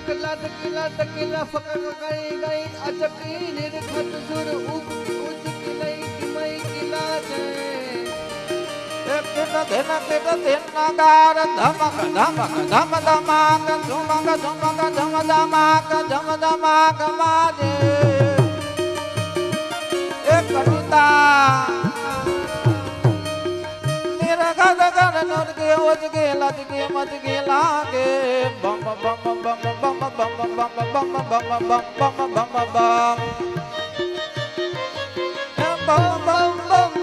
कला तकिला तकिला फकर गई गई अचकी निरखत सुर उप उच किलई किमई किला छे किट दिन नगार धमक धमक धम धमाक झुमक झुमक झम धमाक माजे एक कविता निरगद गन नुरगे उजगे लजगे मजगे लागे बम बम बम बम बम बम बम बम बम बम बम बम बम बम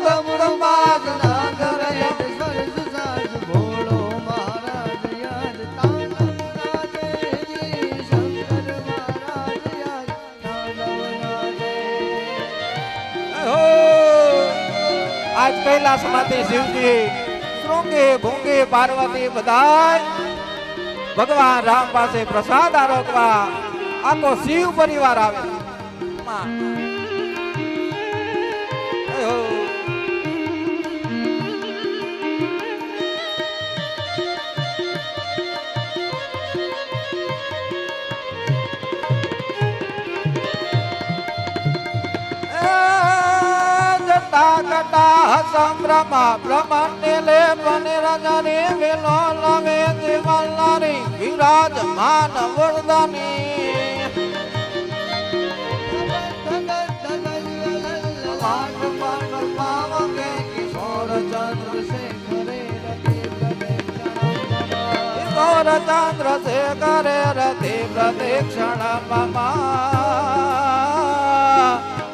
बम बम बाजना करे स्वर सुसाज भोलो महाराज याद तांडव राजे जी शंकर महाराज याद तांडव राजे आज कैलाश माते शिवजी श्रृंगे भूंगे पार्वती बधाई भगवान राम पासे प्रसाद आरोगवा आखो शिव परिवार आवे संभ्रम ब्रह्मण्य ले बने रजनी विलो लवे जीवन लारी विराजमान वरदानी किशोर चंद्र से करे रति प्रदक्षिण ममा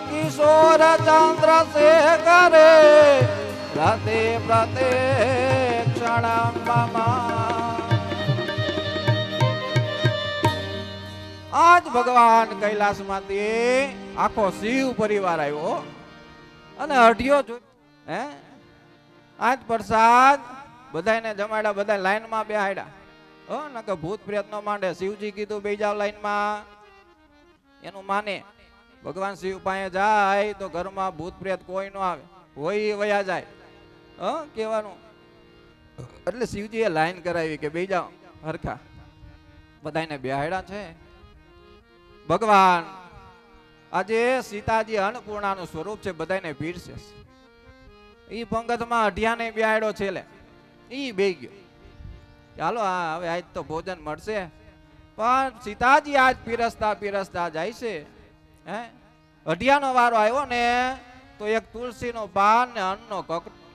किशोर चंद्र से करे रति प्रदक्षिण ममा आज भगवान कैलाश माते आखो शिव परिवार आयो અને અઢિયો હે આજ પ્રસાદ બધાને જમાડ્યા બધા લાઈન માં બેહાડ્યા હો નકે ભૂત પ્રેત નો માંડે શિવજી કીધું બે જાવ લાઈન માં એનું માને ભગવાન શિવ પાસે જાય તો ઘરમાં ભૂત પ્રેત કોઈ નો આવે હોય વયા જાય હો કહેવાનું એટલે શિવજીએ લાઈન કરાવી કે બે જાવ હરખા બધાને બેહાડ્યા છે ભગવાન આજે સીતાજી અન્નપૂર્ણાનું સ્વરૂપ છે બધાને પીરસે ઈ પંગતમાં અઢિયાને બેહાડ્યો છે લે ઈ બે ગયો ચાલો હવે આજ તો ભોજન મળશે પણ સીતાજી આજ પીરસતા જાય છે હે અઢિયાનો વારો આવ્યો ને તો એક તુલસીનો પાન ને અન્નનો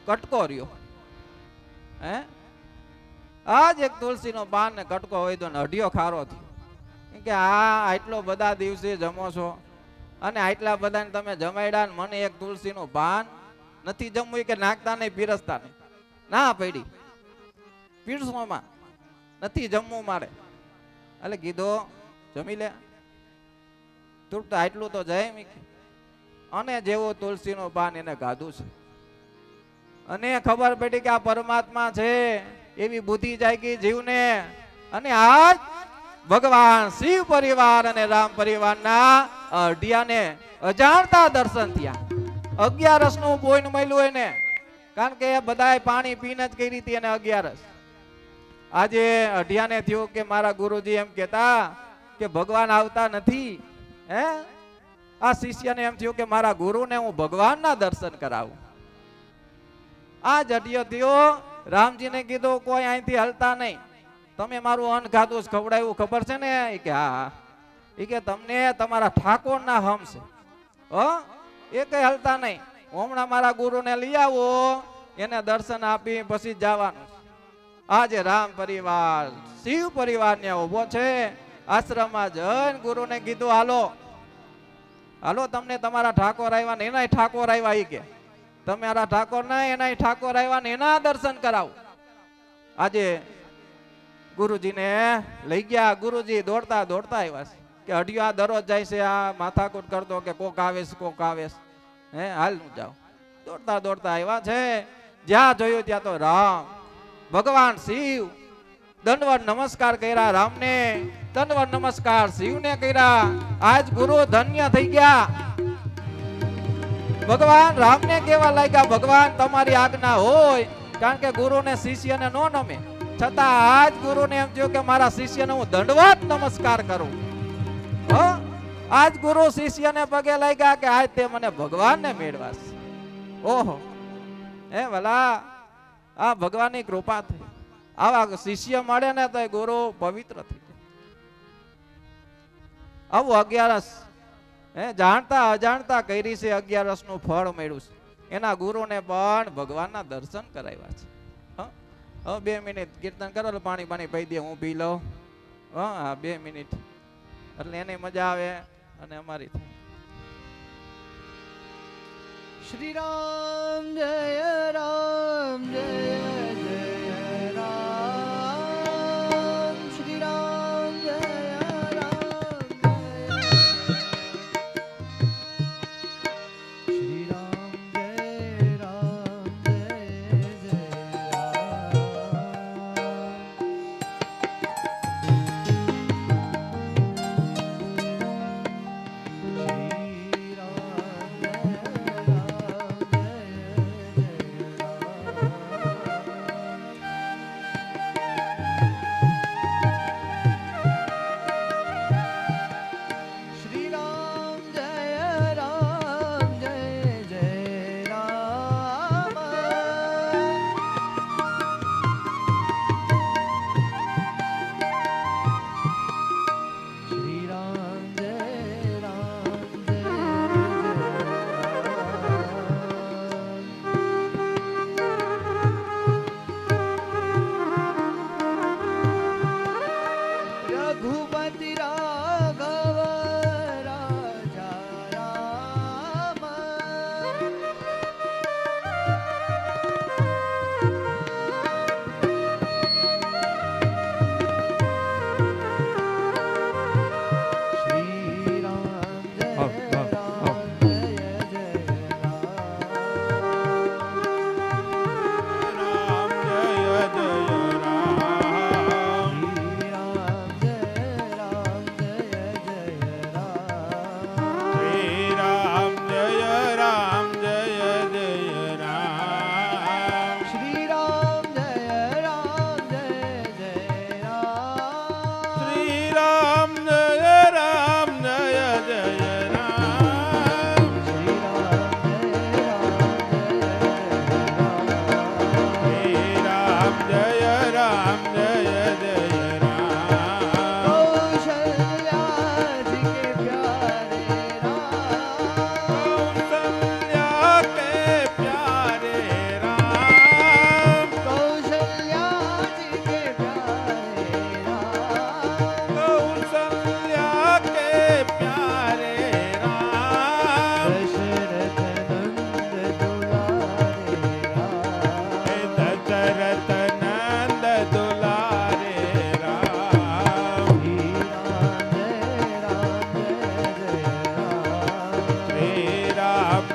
કટકો રહ્યો હે આજ એક તુલસીનો પાન ને કટકો હોય તો અઢિયો ખારો થયો કે આટલો બધા દિવસે જમો છો અને આટલા બધાને તમે જમાડ્યા ને મને એક તુલસીનું પાન નથી જમવું કે નાખતા નહીં પીરસતા નહીં ના પડી પીરસવામાં નથી જમવું મારે એટલે કીધો જમી લે તું તો આટલું તો જાય મીકી અને જેવો તુલસીનું પાન એને ગાધું છે અને ખબર પડી કે આ પરમાત્મા છે એવી બુદ્ધિ જાગી જીવને અને આજ ભગવાન શિવ પરિવાર અને રામ પરિવારના અઢિયાને અજાણતા દર્શન થયા 11 નું બોઈન મળ્યું એને કારણ કે બધાય પાણી પીને જ કરી હતી એને 11 આજે અઢિયાને થયું કે મારા ગુરુજી એમ કહેતા કે ભગવાન આવતા નથી હે આ શિષ્યને એમ થયું કે મારા ગુરુને હું ભગવાનના દર્શન કરાવું આ અઢિયો થયો રામજીને કીધું કોઈ અહીંથી હલતા નહીં તમે મારું અન્ન ખાધું ખવડાવ્યું ખબર છે ને કે હા એ કે તમને તમારા ઠાકોરના હમ છે એ કઈ હલતા નહીં હમણાં મારા ગુરુને લઈ આવો એને દર્શન આપી પછી જવાનું આજે રામ પરિવાર શિવ પરિવાર ને ઉભો છે આશ્રમમાં જઈને ગુરુને કીધું હાલો હાલો તમને તમારા ઠાકોર આવ્યા ને એના ઠાકોર આવ્યા એ કે તમારા ઠાકોર ના એના ઠાકોર આવ્યા ને એના દર્શન કરાવો આજે ગુરુજીને લઈ ગયા ગુરુજી દોડતા આવ્યા કે અઢિયો આ દરરોજ જાય છે આ માથાકૂટ કરતો કે કોક આવે હે હાલ નું જાવ દોડતા આવ્યા છે જ્યાં જોયું ત્યાં તો રામ ભગવાન શિવ દંડવત નમસ્કાર કર્યા રામને દંડવત નમસ્કાર શિવને કર્યા આજ ગુરુ ધન્ય થઈ ગયા ભગવાન રામને કેવા લાગ્યા ભગવાન તમારી આજ્ઞા હોય કારણ કે ગુરુને શિષ્યને નો નમે છતાં આજ ગુરુને એમ થયું કે મારા શિષ્યને હું દંડવત નમસ્કાર કરું. હો, આજ ગુરુ શિષ્યને પગે લાગ્યા કે આજ તે મને ભગવાનને મેળવાસ. ઓહો, હે ભલા, આ ભગવાનની કૃપા થઈ. આવા શિષ્ય મળે ને તો ગુરુ પવિત્ર થઈ જાય. આવું 11 હે જાણતા અજાણતા કરી છે 11 નું ફળ મળ્યું છે. એના ગુરુને પણ ભગવાનના દર્શન કરાવ્યા છે. હવે 2 મિનિટ કીર્તન કરો એટલે પાણી પી દે, હું પી લઉં. હા, 2 મિનિટ એટલે એની મજા આવે અને અમારી થાય. શ્રી રામ જય રામ જય જય રામ, શ્રી રામ જય રામ જય શ્રી રામ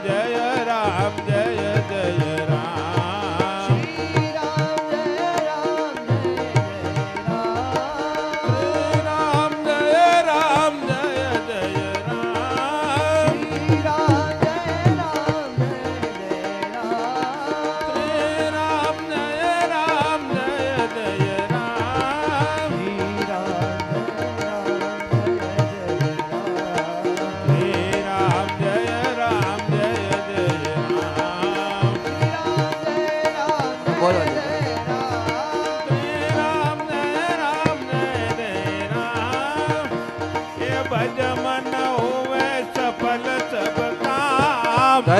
જય રામ જય જય જય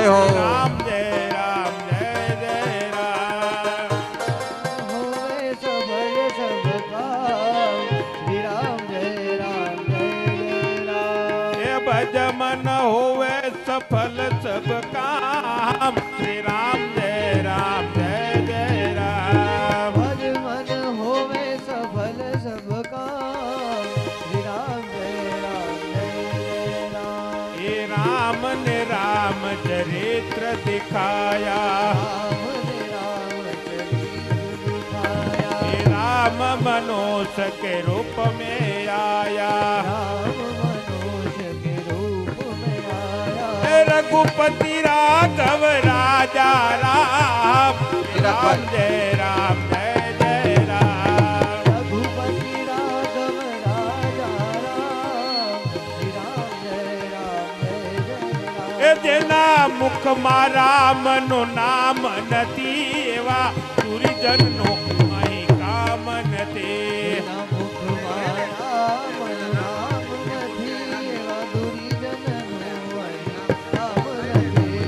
હો. રામ જય રામ જય જય રામ. હોવે સફળ સબ કામ, શ્રી રામ જય રામ જય જય રામ. એ ભજ મન હોવે સફલ સબ કામ, શ્રી રામ જય રામ જય જય રામ. ભજ મન હોવે સફલ સબ કામ, શ્રી રામ જય રામ જય જય રામ. એ રામ ને રામ ચરિત્ર દિખાયા, એ રામ મનુष्य के रूप में आया, रघुपति राघव राजा राम, राम जय राम जय जय राम. જેના મુખમાં રામનું નામ નથી એવા દુર્જનનું અહીં કામ નથી. એના મુખમાં રામનું નામ નથી, એવા દુર્જનનું અહીં કામ નથી.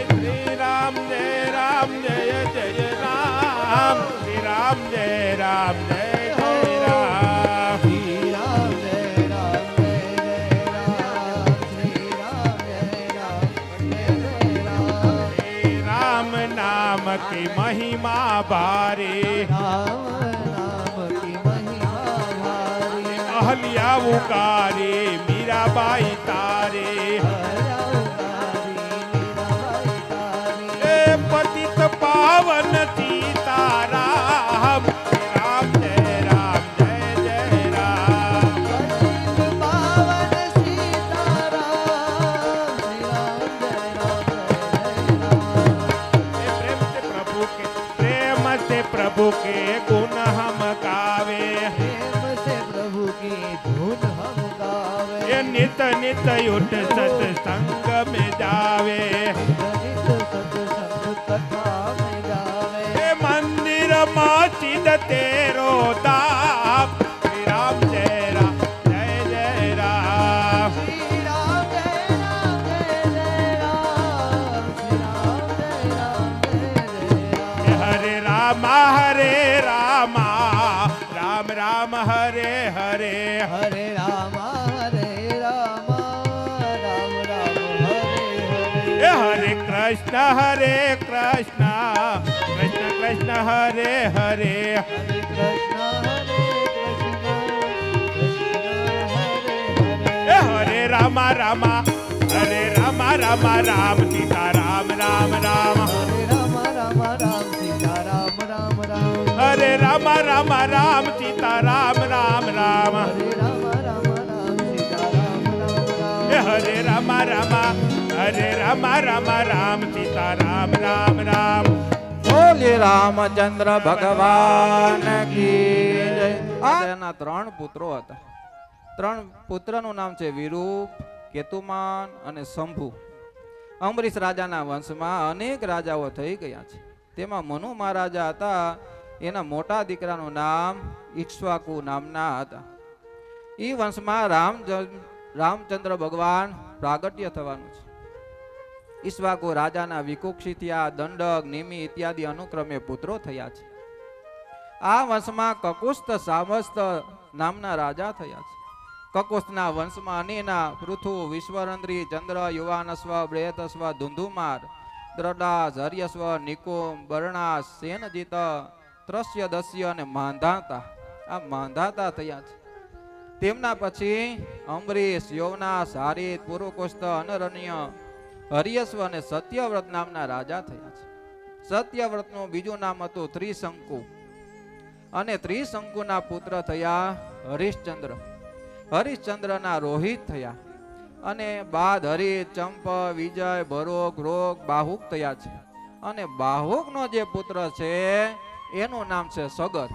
શ્રી રામ જય રામ જય જય રામ, શ્રી રામ જય રામ જય જય રામ. શ્રી રામ જય રામ જય જય રામ, શ્રી રામ જય રામ જય જય રામ. શ્રી રામ નામ की महिमा भारी, રામ નામ કી મહિમા ભારી. अहल्या उकारी मीराबाई तारे. હરાવકારી મીરાબાઈ તારી. ए पतित पावन सीताराम, राम जय राम जय जय राम. પતિત પાવન સીતારામ, શ્રી રામ જય રામ જય જય રામ. प्रेम से प्रभु के गुण हम गावे, प्रेम से प्रभु की धुन हम गावे. ये नित नित उठ सत्संग में जावे. नित सत्संग कथा में गावे. ये मंदिर मस्जिद तेरो दाम, श्री राम जय राम जय जय राम. श्री राम जय राम जय जय राम, श्री राम जय राम जय जय राम. हरे राम राम राम हरे हरे. हरे राम राम राम हरे हरे. ये हरे कृष्ण कृष्ण कृष्ण हरे हरे. हरे कृष्ण कृष्ण हरे हरे. ये हरे राम राम सीता राम राम राम. हरे राम सीता राम राम राम. हरे राम सीता राम राम राम. हरे राम सीता राम राम राम. ये हरे राम सीता राम राम राम. બોલે રામચંદ્ર ભગવાન કી જય. આ એના 3 પુત્રો હતા. 3 પુત્રનું નામ છે વિરૂપ, કેતુમાન અને શંભુ. અંબરીશ રાજાના વંશમાં અનેક રાજાઓ થઈ ગયા છે. તેમાં મનુ મહારાજા હતા. એના મોટા દીકરાનું નામ ઈક્ષ્વાકુ નામના હતા. એ વંશમાં રામચંદ્ર ભગવાન પ્રાગટ્ય થવાનું છે. ઈક્ષ્વાકુ રાજાના વિકુક્ષી થયા, દંડક, નિમિ ઇત્યાદિ અનુક્રમે પુત્રો થયા છે. આ વંશમાં કકુસ્ત સામસ્ત નામના રાજા થયા છે. કકુસ્તના વંશમાં અનિના, પૃથુ, વિશ્વરંદ્રી, ચંદ્ર, યુવાનસ્વ, બ્રેતસ્વ, ધુંધુમાર, દ્રડાસ, હર્યસ્વ, નિકુમ, બરણાસ, સેનજીત, ત્રસ્ય, દસ્ય અને માંધાતા. આ માંધાતા થયા છે. તેમના પછી અંબરીશ, યૌનાસ, હારિત, પુરુકુસ્ત, અનરણ્ય, હર્યસ્વ અને સત્યવ્રત નામના રાજા થયા છે. સત્યવ્રતનું બીજું નામ હતું ત્રિશંકુ. અને ત્રિશંકુના પુત્ર થયા હરિશ્ચંદ્ર. હરિશ્ચંદ્રના રોહિત થયા. અને બાદ હરિત, ચંપ, વિજય, ભરોક, રોગ, બાહુક થયા છે. અને બાહુકનો જે પુત્ર છે એનું નામ છે સગર.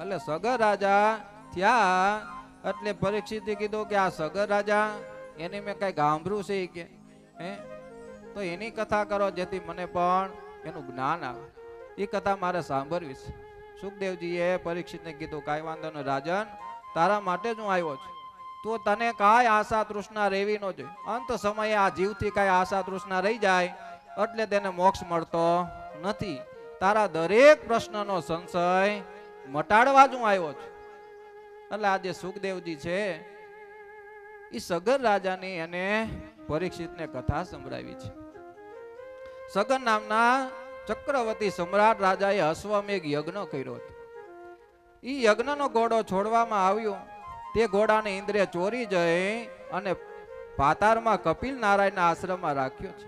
એટલે સગર રાજા થયા એટલે પરીક્ષિતે કીધું કે આ સગર રાજા એને મેં કઈ સાંભળ્યું છે કે તો એની કથા કરો જેથી મને પણ એનું જ્ઞાન આવે. એ કથા મારે સાંભળવી છે. સુખદેવજીએ પરીક્ષિતને કીધું કાંઈ વાંધો નહીં રાજન, તારા માટે જ હું આવ્યો છું. તો તને કાંઈ આશા તૃષ્ણા રહેવી ન જોઈએ. અંત સમયે આ જીવથી કાંઈ આશા તૃષ્ણા રહી જાય એટલે તેને મોક્ષ મળતો નથી. તારા દરેક પ્રશ્નનો સંશય મટાડવા જ હું આવ્યો છું. એટલે આજે સુખદેવજી છે એ સગર રાજાની અને પરીક્ષિતને કથા સંભળાવી છે. સગર નામના ચક્રવર્તી સમ્રાટ રાજાએ અશ્વમેઘ યજ્ઞ કર્યો હતો. એ યજ્ઞનો ઘોડો છોડવામાં આવ્યો. તે ઘોડાને ઇન્દ્રે ચોરી જઈ અને પાતારમાં કપિલ નારાયણના આશ્રમમાં રાખ્યો છે.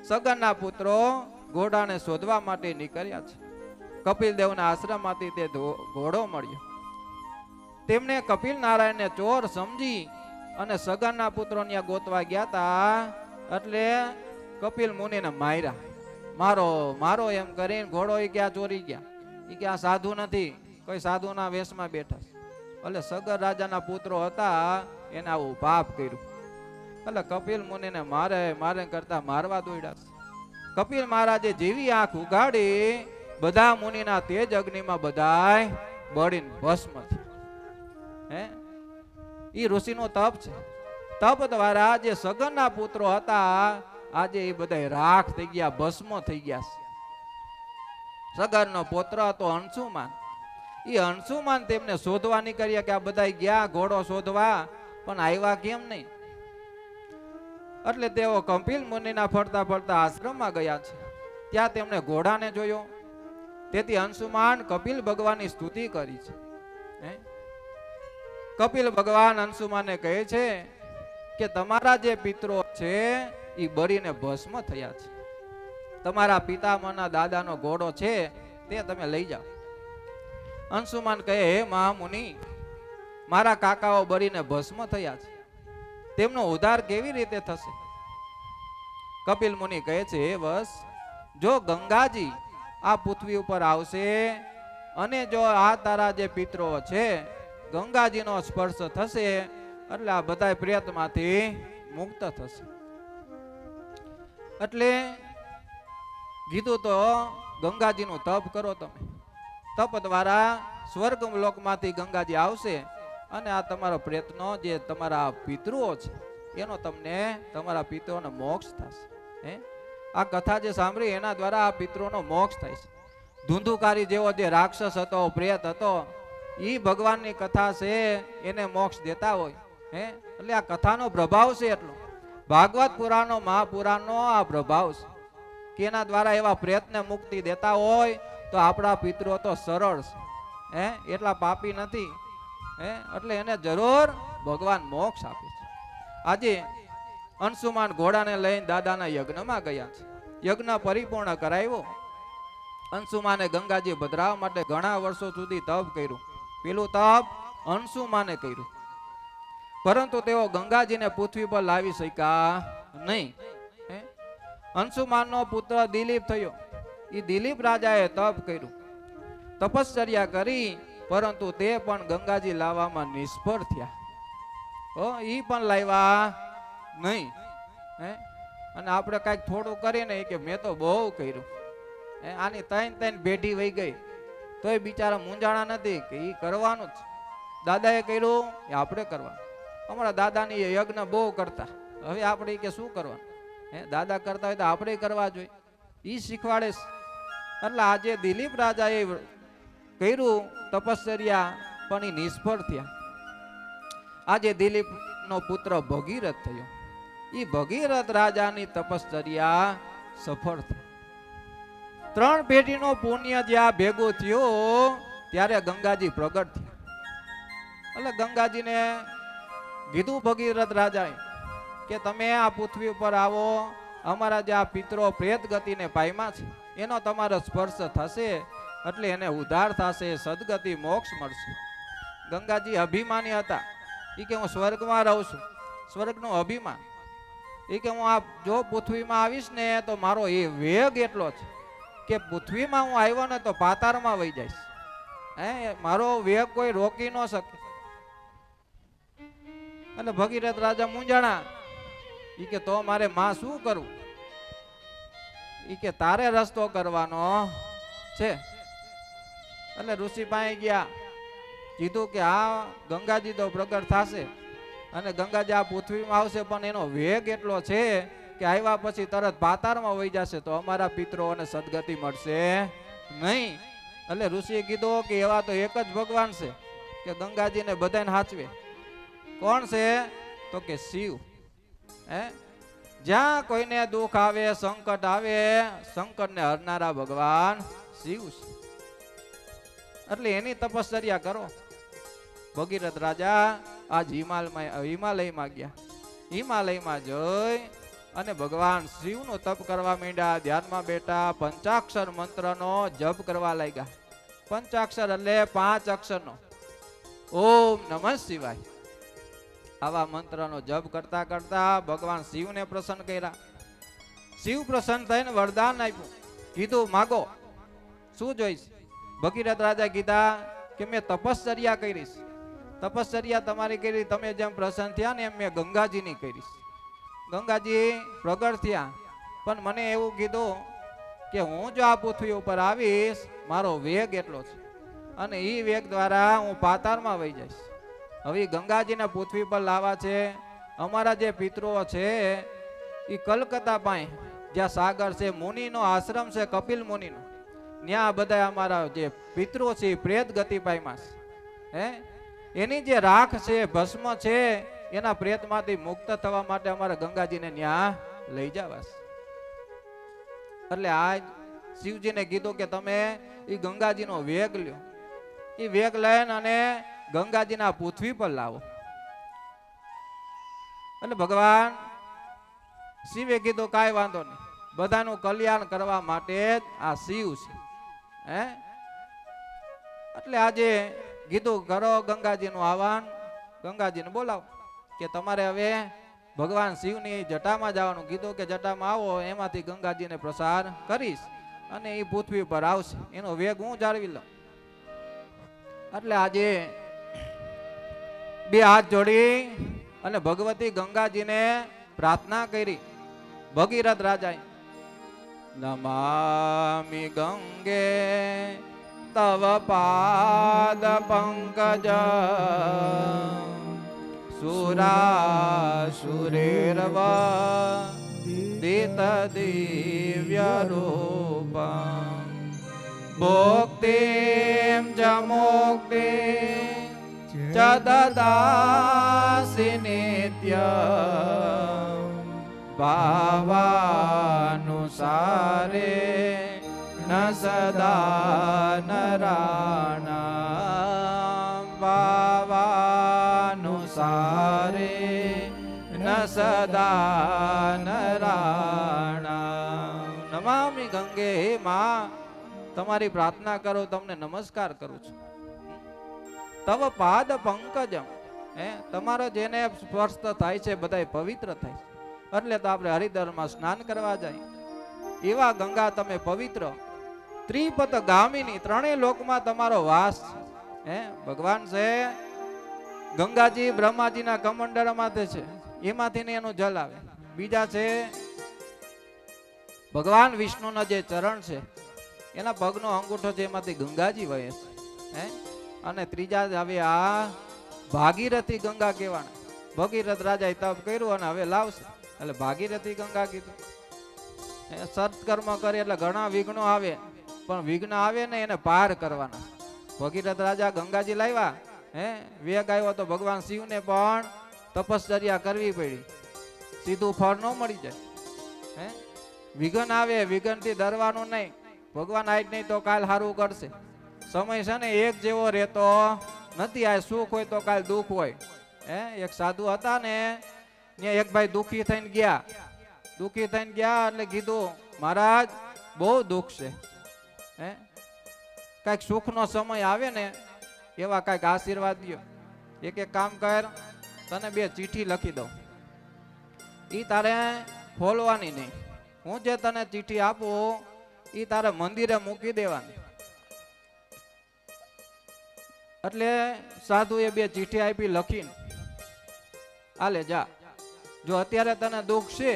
સગરના પુત્રો ઘોડાને શોધવા માટે નીકળ્યા છે. કપિલ દેવના આશ્રમમાંથી તે ઘોડો મળ્યો. તેમને કપિલ નારાયણને ચોર સમજી અને સગરના પુત્રો ત્યાં ગોતવા ગયા હતા. એટલે કપિલ મુનિને માર્યા. મારો મારો એમ કરીને ઘોડો એ ક્યાં ચોરી ગયા. એ કે આ સાધુ નથી, કોઈ સાધુના વેશમાં બેઠા. એટલે સગર રાજાના પુત્રો હતા એને આવું પાપ કર્યું. એટલે કપિલ મુનિને મારે કરતા મારવા દોડ્યા છે. કપિલ મહારાજે જેવી આંખ ઉગાડી બધા મુનિના તેજ અગ્નિમાં બધાય બળીને ભસ્મ થયા. હે ઈ ઋષિનો તપ છે. તપ દ્વારા જે સગનના પુત્રો હતા આજે એ બધા રાખ થઈ ગયા, ભસ્મો થઈ ગયા છે. સગનનો પુત્ર હતો અંશુમાન. એ અંશુમાન તેમને શોધવા નીકળ્યા કે આ બધા ગયા ઘોડો શોધવા, પણ આવ્યા કેમ નહીં. એટલે તેઓ કપિલ મુનિના ફરતા ફરતા આશ્રમમાં ગયા છે. ત્યાં તેમણે ઘોડાને જોયો. તેથી અંશુમાન કપિલ ભગવાનની સ્તુતિ કરી છે. કપિલ ભગવાન અંશુમાનને કહે છે કે તમારા જે પિત્રો છે એ બળીને ભસ્મ થયા છે. તમારા પિતામહના દાદાનો ઘોડો છે તે તમે લઈ જાઓ. અંશુમાન કહે, હે મહામુનિ, મારા કાકાઓ બળીને ભસ્મ થયા છે, તેમનો ઉદ્ધાર કેવી રીતે થશે? કપિલ મુનિ કહે છે, હે વસ, જો ગંગાજી આ પૃથ્વી ઉપર આવશે અને જો આ તારા જે પિત્રો છે ગંગાજીનો સ્પર્શ થશે એટલે આ બધા પ્રેતમાંથી મુક્ત થશે. એટલે કીધું તો ગંગાજીનું તપ કરો તમે. તપ દ્વારા સ્વર્ગ લોકમાંથી ગંગાજી આવશે અને આ તમારો પ્રેતનો જે તમારા પિતૃઓ છે એનો તમને તમારા પિતૃઓનો મોક્ષ થશે. હે આ કથા જે સાંભળી એના દ્વારા આ પિતૃઓનો મોક્ષ થાય છે. ધુંધુકારી જેવો જે રાક્ષસ હતો, પ્રેત હતો, ઈ ભગવાનની કથા છે એને મોક્ષ દેતા હોય. હે એટલે આ કથાનો પ્રભાવ છે એટલો. ભાગવત પુરાણનો, મહાપુરાણનો આ પ્રભાવ છે કે એના દ્વારા એવા પ્રેતને મુક્તિ દેતા હોય તો આપણા પિતૃઓ તો સરળ છે. હે એટલા પાપી નથી. હે એટલે એને જરૂર ભગવાન મોક્ષ આપે છે. આજે અંશુમાન ઘોડાને લઈને દાદાના યજ્ઞમાં ગયા છે. યજ્ઞ પરિપૂર્ણ કરાવ્યો. અંશુમાને ગંગાજી ભદ્રાવા માટે ઘણા વર્ષો સુધી તપ કર્યું. પેલું તપ અંશુમાને કર્યું, પરંતુ તેઓ ગંગાજીને પૃથ્વી પર લાવી શક્યા નહીં. અંશુમાનનો પુત્ર દિલીપ થયો. એ દિલીપ રાજાએ તપ કર્યું, તપશ્ચર્યા કરી, પરંતુ તે પણ ગંગાજી લાવવામાં નિષ્ફળ થયા. ઈ પણ લાવ્યા નહીં. અને આપણે કઈક થોડું કરીને કે મેં તો બહુ કર્યું. આની ત્રણ પેઢી વહી ગઈ તોય બિચારા મૂંઝાણા નથી કે ઈ કરવાનું જ. દાદાએ કર્યું એ આપણે કરવાનું. અમારા દાદાની યજ્ઞ બહુ કરતા, હવે આપણે કે શું કરવાનું? દાદા કરતા હોય તો આપણે કરવા જોઈએ, ઈ શીખવાડે છે. એટલે આજે દિલીપ રાજાએ કર્યું તપશ્ચર્યા પણ એ નિષ્ફળ થયા. આજે દિલીપ નો પુત્ર ભગીરથ થયો. એ ભગીરથ રાજાની તપશ્ચર્યા સફળ થઈ. 3 પેઢીનો પુણ્ય જ્યાં ભેગું થયું ત્યારે ગંગાજી પ્રગટ થયા. એટલે ગંગાજીને કીધું ભગીરથ રાજાએ કે તમે આ પૃથ્વી ઉપર આવો, અમારા જે આ પિતરો પ્રેત ગતિને પામ્યા છે એનો તમારો સ્પર્શ થશે એટલે એને ઉદ્ધાર થશે, સદગતિ મોક્ષ મળશે. ગંગાજી અભિમાની હતા. એ કે હું સ્વર્ગમાં રહું છું, સ્વર્ગનું અભિમાન. એ કે હું આ જો પૃથ્વીમાં આવીશ ને તો મારો એ વેગ એટલો છે કે પૃથ્વીમાં હું આવ્યો ને તો પાતાળમાં વહી જઈશ. મારો વેગ કોઈ રોકી ન શકે. એટલે ભગીરથ રાજા મૂંઝાણા. ઈ કે તો મારે માં શું કરવું? ઈ કે તારે રસ્તો કરવાનો છે. એટલે ઋષિ પાસે ગયા, કીધું કે આ ગંગાજી તો પ્રગટ થશે અને ગંગાજી આ પૃથ્વીમાં આવશે, પણ એનો વેગ એટલો છે કે આવ્યા પછી તરત પાતાળમાં વહી જશે તો અમારા પિતરોને સદગતિ મળશે નહીં. એટલે ઋષિએ કીધું કે એવા તો એક જ ભગવાન છે કે ગંગાજીને બધાને હાચવે. કોણ છે? તો કે શિવ. જ્યાં કોઈને દુઃખ આવે, સંકટ આવે, સંકટને હરનારા ભગવાન શિવ છે. એટલે એની તપશ્ચર્યા કરો. ભગીરથ રાજા આજ હિમાલયમાં ગયા. હિમાલયમાં જઈ અને ભગવાન શિવનું તપ કરવા માંડ્યા. ધ્યાનમાં બેઠા પંચાક્ષર મંત્રનો જપ કરવા લાગ્યા. પંચાક્ષર એટલે 5 અક્ષરનો. ઓમ નમઃ શિવાય. આવા મંત્રનો જપ કરતા કરતા ભગવાન શિવને પ્રસન્ન કર્યા. શિવ પ્રસન્ન થઈને વરદાન આપ્યું. કીધું માગો, શું જોઈશ? ભગીરથ રાજા કીધા કે મેં તપશ્ચર્યા કરીશ. તપશ્ચર્યા તમારી કરી, તમે જેમ પ્રસન્ન થયા ને એમ મેં ગંગાજીની કરીશ. ગંગાજી પ્રગટ થયા, પણ મને એવું કીધું કે હું જો આ પૃથ્વી ઉપર આવીશ, મારો વેગ એટલો છે અને એ વેગ દ્વારા હું પાતાળમાં વહી જઈશ. હવે ગંગાજીને પૃથ્વી પર લાવવા છે. અમારા જે પિતૃઓ છે એ કલકત્તા પાસે જ્યાં સાગર છે, મુનિનો આશ્રમ છે કપિલ મુનિનો, ત્યાં બધા અમારા જે પિતૃઓ છે એ પ્રેત ગતિ પામ્યા છે. હે એની જે રાખ છે, ભસ્મ છે, એના પ્રેતમાંથી મુક્ત થવા માટે અમારે ગંગાજીને ત્યાં લઈ જવા છે. એટલે આજ શિવજીને કીધું કે તમે એ ગંગાજીનો વેગ લ્યો, એ વેગ લઈને અને ગંગાજીના પૃથ્વી પર લાવો. એટલે ભગવાન શિવે કીધું કાંઈ વાંધો નહીં, બધાનું કલ્યાણ કરવા માટે જ આ શિવ છે. હે એટલે આજે કીધું કરો ગંગાજીનું આહવાન, ગંગાજીને બોલાવો કે તમારે હવે ભગવાન શિવની જટામાં જવાનું કીધું કે જટામાં આવો, એમાંથી ગંગાજીને પ્રસાર કરીશ અને એ પૃથ્વી પર આવશે, એનો વેગ હું જાળવી લઉં. એટલે આજે બે હાથ જોડી અને ભગવતી ગંગાજીને પ્રાર્થના કરી. ભગીરથ રાજાએ નમામિ ગંગે તવ પાદ પંકજ સુરાસુરેર્વ દિત દિવ્ય રૂપમ ભોક્તિમ ચ મુક્તિમ ચ દદાસि નિત્યમ ભાવાનુસારે ન સદા નરાણામ ભાવાનુસારે ન સદા નરાણામ. નમામિ ગંગે, હે માં તમારી પ્રાર્થના કરો, તમને નમસ્કાર કરું છું. તવ પાદ પંકજમ, હે તમારો જેને સ્પર્શ થાય છે બધાય પવિત્ર થાય છે. એટલે તો આપણે હરિદ્વારમાં સ્નાન કરવા જાય. એવા ગંગા તમે પવિત્ર, ત્રિપત ગામિની, ત્રણેય લોકમાં તમારો વાસ છે. હે ભગવાન છે ગંગાજી બ્રહ્માજીના કમંડળમાંથી છે, એમાંથી એનું જલ આવે. બીજા છે ભગવાન વિષ્ણુના જે ચરણ છે, એના પગનો અંગૂઠો છે, એમાંથી ગંગાજી વહે છે. હે અને ત્રીજા આવે આ ભાગીરથી ગંગા કહેવાના. ભગીરથ રાજાએ તપ કર્યું અને હવે લાવશે, એટલે ભાગીરથી ગંગા કીધું. સત્કર્મ કરે એટલે ઘણા વિઘ્નો આવે, પણ વિઘ્ન આવે ને એને પાર કરવાના. ભગીરથ રાજા ગંગાજી લાવ્યા, હે વેગ આવ્યો તો ભગવાન શિવને પણ તપશ્ચર્યા કરવી પડી, સીધું ફળ ન મળી જાય. હે વિઘ્ન આવે, વિઘ્નથી ડરવાનું નહીં. ભગવાન આજ નહીં તો કાલ સારું કરશે. સમય છે ને એક જેવો રહેતો નથી. આ સુખ હોય તો કાલ દુઃખ હોય. હે એક સાધુ હતા ને, ત્યાં એક ભાઈ દુઃખી થઈને ગયા. દુઃખી થઈને ગયા એટલે કીધું મહારાજ બહુ દુઃખ છે. હે કઈક સુખનો સમય આવે ને એવા કઈક આશીર્વાદ દો. એક કામ કર, તને 2 ચીઠી લખી દઉં, ઈ તારે ખોલવાની નહીં. હું જે તને ચીઠી આપું ઈ તારે મંદિરે મૂકી દેવાની. એટલે સાધુએ 2 ચીઠી આપી, લખીને આલે જા. જો અત્યારે તને દુઃખ છે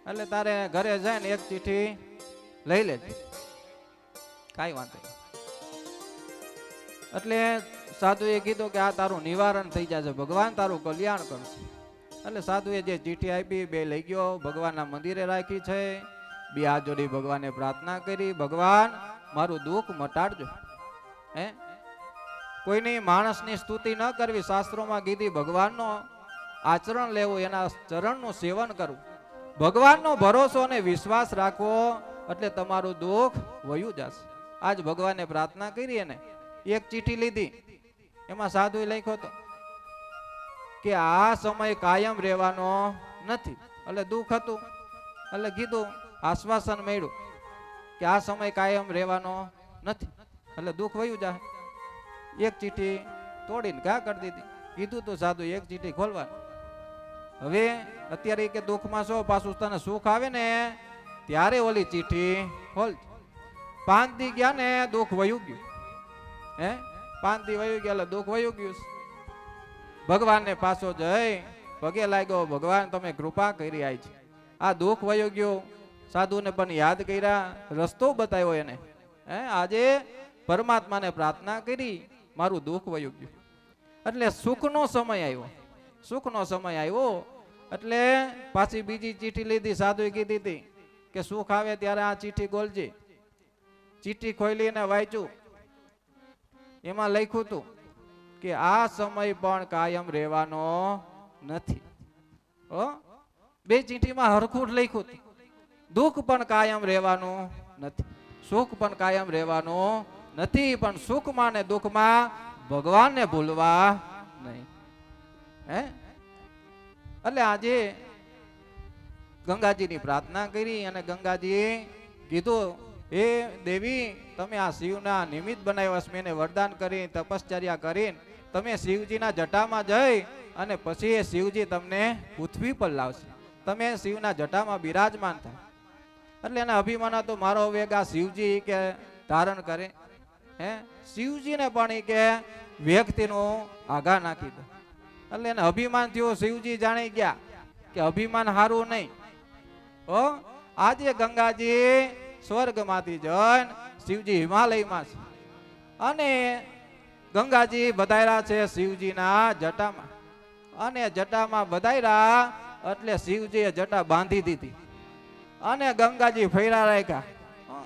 એટલે તારે ઘરે જાય ને 1 ચીઠી લઈ લેજે, કાંઈ વાંધો નહીં. એટલે સાધુએ કીધું કે આ તારું નિવારણ થઈ જશે, ભગવાન તારું કલ્યાણ કરશે. એટલે સાધુએ જે ચીઠી આપી 2 લઈ ગયો, ભગવાનના મંદિરે રાખી છે. 2 હાથ જોડી ભગવાનને પ્રાર્થના કરી, ભગવાન મારું દુઃખ મટાડજો. હે કોઈની માણસની સ્તુતિ ન કરવી, શાસ્ત્રોમાં કીધી ભગવાનનો આચરણ લેવું, એના ચરણનું સેવન કરવું, ભગવાનનો ભરોસો અને વિશ્વાસ રાખવો, એટલે તમારું દુઃખ વયું જશે. આજ ભગવાનને પ્રાર્થના કરી એને 1 ચીઠી લીધી, એમાં સાધુએ લખ્યો હતો કે આ સમય કાયમ રહેવાનો નથી. એટલે દુઃખ હતું એટલે કીધું, આશ્વાસન મળ્યું કે આ સમય કાયમ રહેવાનો નથી, એટલે દુઃખ વયું જાય. 1 ચીઠી તોડીને ઘા કરી દીધી. કીધું તો સાધુ 1 ચીઠી ખોલવાની. હવે અત્યારે કે દુઃખમાં છો, પાછું તને સુખ આવે ને ત્યારે ઓલી ચીઠી ખોલ. 5 દી ગયા ને દુઃખ વયું ગયું. હે 5 દી વયું ગયા એટલે દુઃખ વયું ગયું. ભગવાનને પાછો જઈ પગે લાગ્યો, ભગવાન તમે કૃપા કરી આજ આ દુઃખ વયો ગયો, સાધુને પણ યાદ કર્યા, રસ્તો બતાવ્યો એને, આજે પરમાત્માને પ્રાર્થના કરી, મારું દુઃખ વયું ગયું. એટલે સુખનો સમય આવ્યો, સુખનો સમય આવ્યો એટલે પાછી બીજી ચીઠી લીધી. સાધુએ કીધી હતી કે સુખ આવે ત્યારે આ ચીઠી ગોલજે. ચીઠી ખોલીને વાંચ્યું, એમાં લખ્યું હતું કે આ સમય પણ કાયમ રહેવાનો નથી. બે ચીઠીમાં હરખું લખ્યું હતું, દુઃખ પણ કાયમ રહેવાનું નથી, સુખ પણ કાયમ રહેવાનું નથી, પણ સુખમાં ને દુઃખમાં ભગવાનને ભૂલવા નહીં. એટલે આજે ગંગાજીની પ્રાર્થના કરી અને ગંગાજીએ કીધું, હે દેવી, તમે આ શિવના નિમિત્ત બનાવ્યા છે, મેં વરદાન કરી, તપશ્ચર્યા કરીને તમે શિવજીના જટામાં જઈ અને પછી એ શિવજી તમને પૃથ્વી પર લાવશે, તમે શિવના જટામાં બિરાજમાન થાય. એટલે એના અભિમાન તો મારો વેગ આ શિવજી કે ધારણ કરે, શિવજીને પણ એ કે વ્યક્તિનું આઘા નાખી દે. એટલે એને અભિમાન થયું, શિવજી જાણી ગયા કે અભિમાન હારું નહીં. આજે ગંગાજી સ્વર્ગમાંથી જઈને શિવજી હિમાલયમાં છે અને ગંગાજી બધાયરા છે શિવજીના જટામાં, અને જટામાં બધાયરા એટલે શિવજીએ જટા બાંધી દીધી અને ગંગાજી ફેરા રાખ્યા,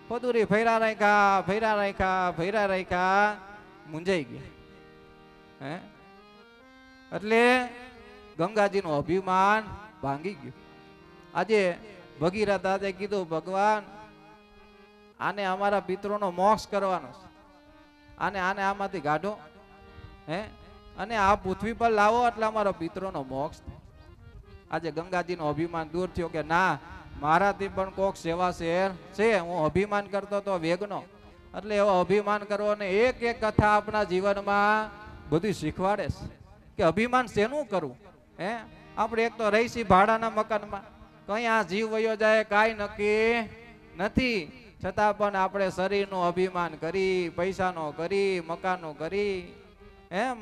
પદુરી ફેરા રાખ્યા, ફેરા રાખ્યા, ફેરા રાખ્યા, મૂંઝાઈ ગયા. એટલે ગંગાજીનું અભિમાન ભાંગી ગયું. આજે ભગીરથ દાદે કીધું, ભગવાન આને અમારા પિતરોનો મોક્ષ કરવાનો છે, આને આને આમાંથી કાઢો, અને આ પૃથ્વી પર લાવો એટલે અમારો પિતરોનો મોક્ષ થાય. આજે ગંગાજીનો અભિમાન દૂર થયો કે ના, મારાથી પણ કોક સેવા શેર છે, હું અભિમાન કરતો તો વેગનો. એટલે એવો અભિમાન કરવો ને એક એક કથા આપણા જીવનમાં બધું શીખવાડે છે કે અભિમાન શેનું કરવું. આપણે એક તો રહીશી ભાડાના મકાનમાં, કઈ આ જીવ વયો જાય કાંઈ નક્કી નથી, છતાં પણ આપણે શરીરનું અભિમાન કરી, પૈસાનો કરી, મકાનનો કરી,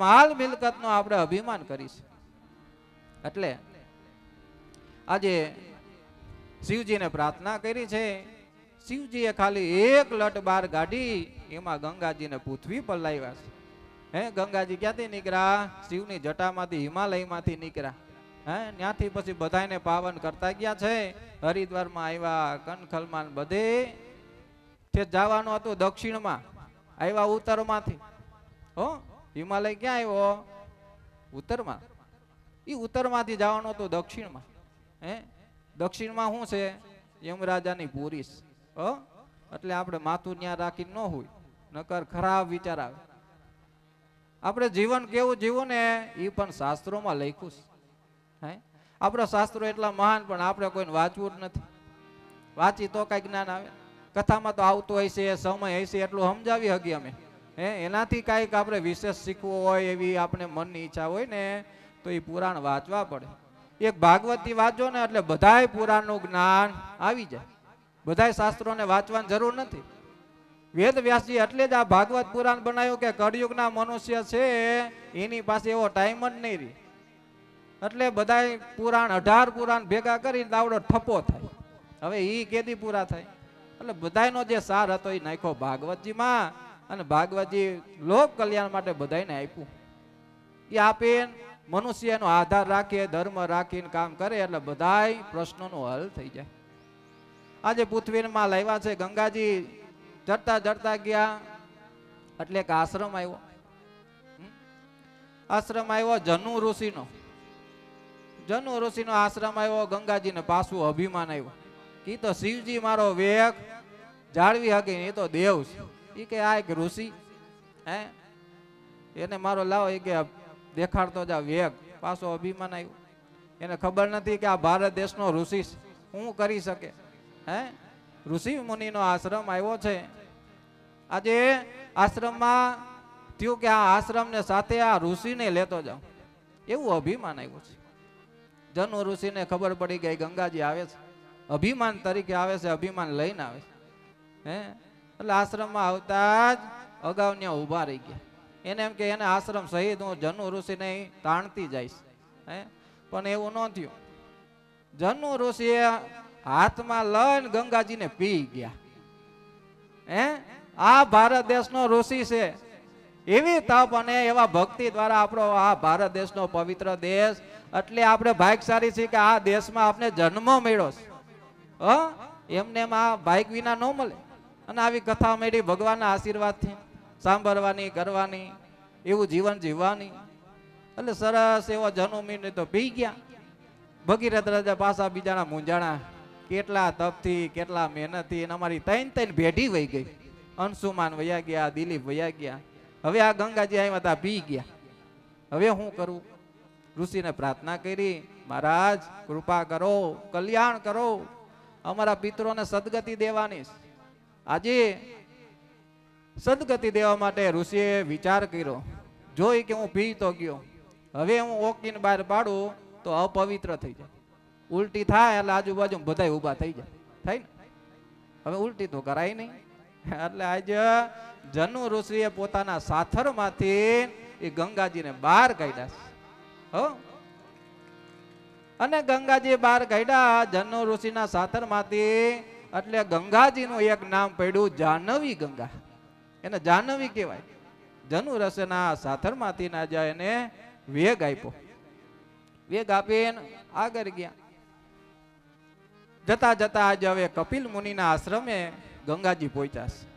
માલ મિલકતનો આપણે અભિમાન કરીશું. એટલે આજે શિવજીને પ્રાર્થના કરી છે. શિવજીએ ખાલી એક લટ બાર ગાડી, એમાં ગંગાજીને પૃથ્વી પર લાવ્યા છે. ગંગાજી ક્યાંથી નીકળ્યા? શિવની જટામાંથી, હિમાલયમાંથી નીકળ્યા. ત્યાંથી પછી બધાને પાવન કરતા ગયા છે. હરિદ્વારમાં આવ્યા, કનખલમાં, બધે તે જવાનું હતું દક્ષિણમાં, આવ્યા ઉત્તરમાંથી. હિમાલય ક્યાં આવ્યો? ઉત્તરમાં. એ ઉત્તરમાંથી જવાનું હતું દક્ષિણમાં. દક્ષિણમાં શું છે? યમરાજાની પુરી. એટલે આપણે માથું ત્યાં રાખીને ન હોય, નકર ખરાબ વિચાર આવે. આપણે જીવન કેવું જીવવું ને એ પણ શાસ્ત્રોમાં લખ્યું છે. આપણા શાસ્ત્રો એટલા મહાન, પણ આપણે કોઈને વાંચવું જ નથી. વાંચી તો કઈ જ્ઞાન આવે? કથામાં તો આવતું હોય છે, સમય હશે એટલું સમજાવી હકી અમે. એનાથી કાંઈક આપણે વિશેષ શીખવું હોય એવી આપણે મનની ઈચ્છા હોય ને તો એ પુરાણ વાંચવા પડે. એક ભાગવતી વાંચો ને એટલે બધાય પુરાણનું જ્ઞાન આવી જાય. બધાય શાસ્ત્રોને વાંચવાની જરૂર નથી. વેદ વ્યાસજી એટલે જ આ ભાગવત પુરાણ બનાવ્યું કે કળિયુગના મનુષ્ય છે એની પાસે એવો ટાઈમ જ નહીં રહી. એટલે બધાય પુરાણ 18 પુરાણ ભેગા કરીને દાવડો ઠપ્પો થાય. હવે ઈ કેદી પૂરા થાય? એટલે બધાયનો જે સાર હતો એ નાખ્યો ભાગવતજીમાં, અને ભાગવતજી લોક કલ્યાણ માટે બધાને આપ્યું. એ આપીને મનુષ્યનો આધાર રાખીએ, ધર્મ રાખીને કામ કરે એટલે બધાય પ્રશ્નોનો હલ થઈ જાય. આજે પૃથ્વીમાં લાવ્યા છે. ગંગાજી જડતા જડતા ગયા એટલે એક આશ્રમ આવ્યો. આશ્રમ આવ્યો જનુ ઋષિનો. જનુ ઋષિનો આશ્રમ આવ્યો. ગંગાજીને પાછું અભિમાન આવ્યો કે તો શિવજી મારો વેગ જાળવી હકે, એ તો દેવ છે. એ કે આ એક ઋષિ, એને મારો લાવો, એ કે દેખાડતો જા વેગ. પાછો અભિમાન આવ્યું. એને ખબર નથી કે આ ભારત દેશનો ઋષિ શું કરી શકે. ઋષિ મુનિનો આશ્રમ આવ્યો છે. આજે આશ્રમમાં થયું કે આ આશ્રમને સાથે આ ઋષિને લેતો જાઉં, એવું અભિમાન આવ્યું છે. જનુ ઋષિને ખબર પડી ગઈ ગંગાજી આવે છે, અભિમાન તરીકે આવે છે, અભિમાન લઈને આવે છે. એટલે આશ્રમમાં આવતા જ અગાઉ ઉભા રહી ગયા. એને એમ કે એને આશ્રમ સહિત હું જનુ ઋષિને તાણતી જઈશ. પણ એવું ન થયું. જનુ ઋષિએ હાથમાં લઈને ગંગાજીને પી ગયા. આ ભારત દેશનો ઋષિ છે. એવી તપ અને એવા ભક્તિ દ્વારા આપણો આ ભારત દેશનો પવિત્ર દેશ, એટલે આપણે ભાગ્યશાળી છીએ કે આ દેશમાં આપણે જન્મ મળ્યો છે. એમને આ ભાગ્ય વિના ન મળે. અને આવી કથા મળી ભગવાનના આશીર્વાદથી સાંભળવાની, કરવાની, એવું જીવન જીવવાની. એટલે સરસ એવો જન્મીને તો પી ગયા. ભગીરથ રાજા પાછા બીજાના મૂંઝાણા, કેટલા તપથી, કેટલા મહેનતથી. અમારી ત્રણ ભેઢી વહી ગઈ. અંશુમાન વયા ગયા, દિલીપ વયા ગયા. હવે આ ગંગાજી આવ્યા હતા, પી ગયા. હવે શું કરું? ઋષિને પ્રાર્થના કરી, મહારાજ કૃપા કરો, કલ્યાણ કરો, અમારા પિતરોને સદગતિ દેવાની. આજે સદગતિ દેવા માટે ઋષિએ વિચાર કર્યો. જોઈ કે હું પી તો ગયો, હવે હું ઓકીને બહાર પાડું તો અપવિત્ર થઈ જાય. ઉલટી થાય એટલે આજુબાજુ બધા ઊભા થઈ જાય. થાય ને? હવે ઉલટી તો કરાય નહીં. એટલે આજે જનુ ઋષિએ પોતાના સાથરમાંથી એ ગંગાજીને બહાર કાઢ્યા. અને ગંગાજી બહાર કાઢ્યા જનુ ઋષિના સાથરમાંથી. એટલે ગંગાજીનું એક નામ પડ્યું જાહ્નવી ગંગા. એને જાહ્નવી કહેવાય. જનુ ઋષિના સાથરમાંથી ના જાય એને વેગ આપ્યો. વેગ આપીને આગળ ગયા. જતા જતા આજે હવે કપિલ મુનિના આશ્રમે ગંગાજી પહોંચ્યા.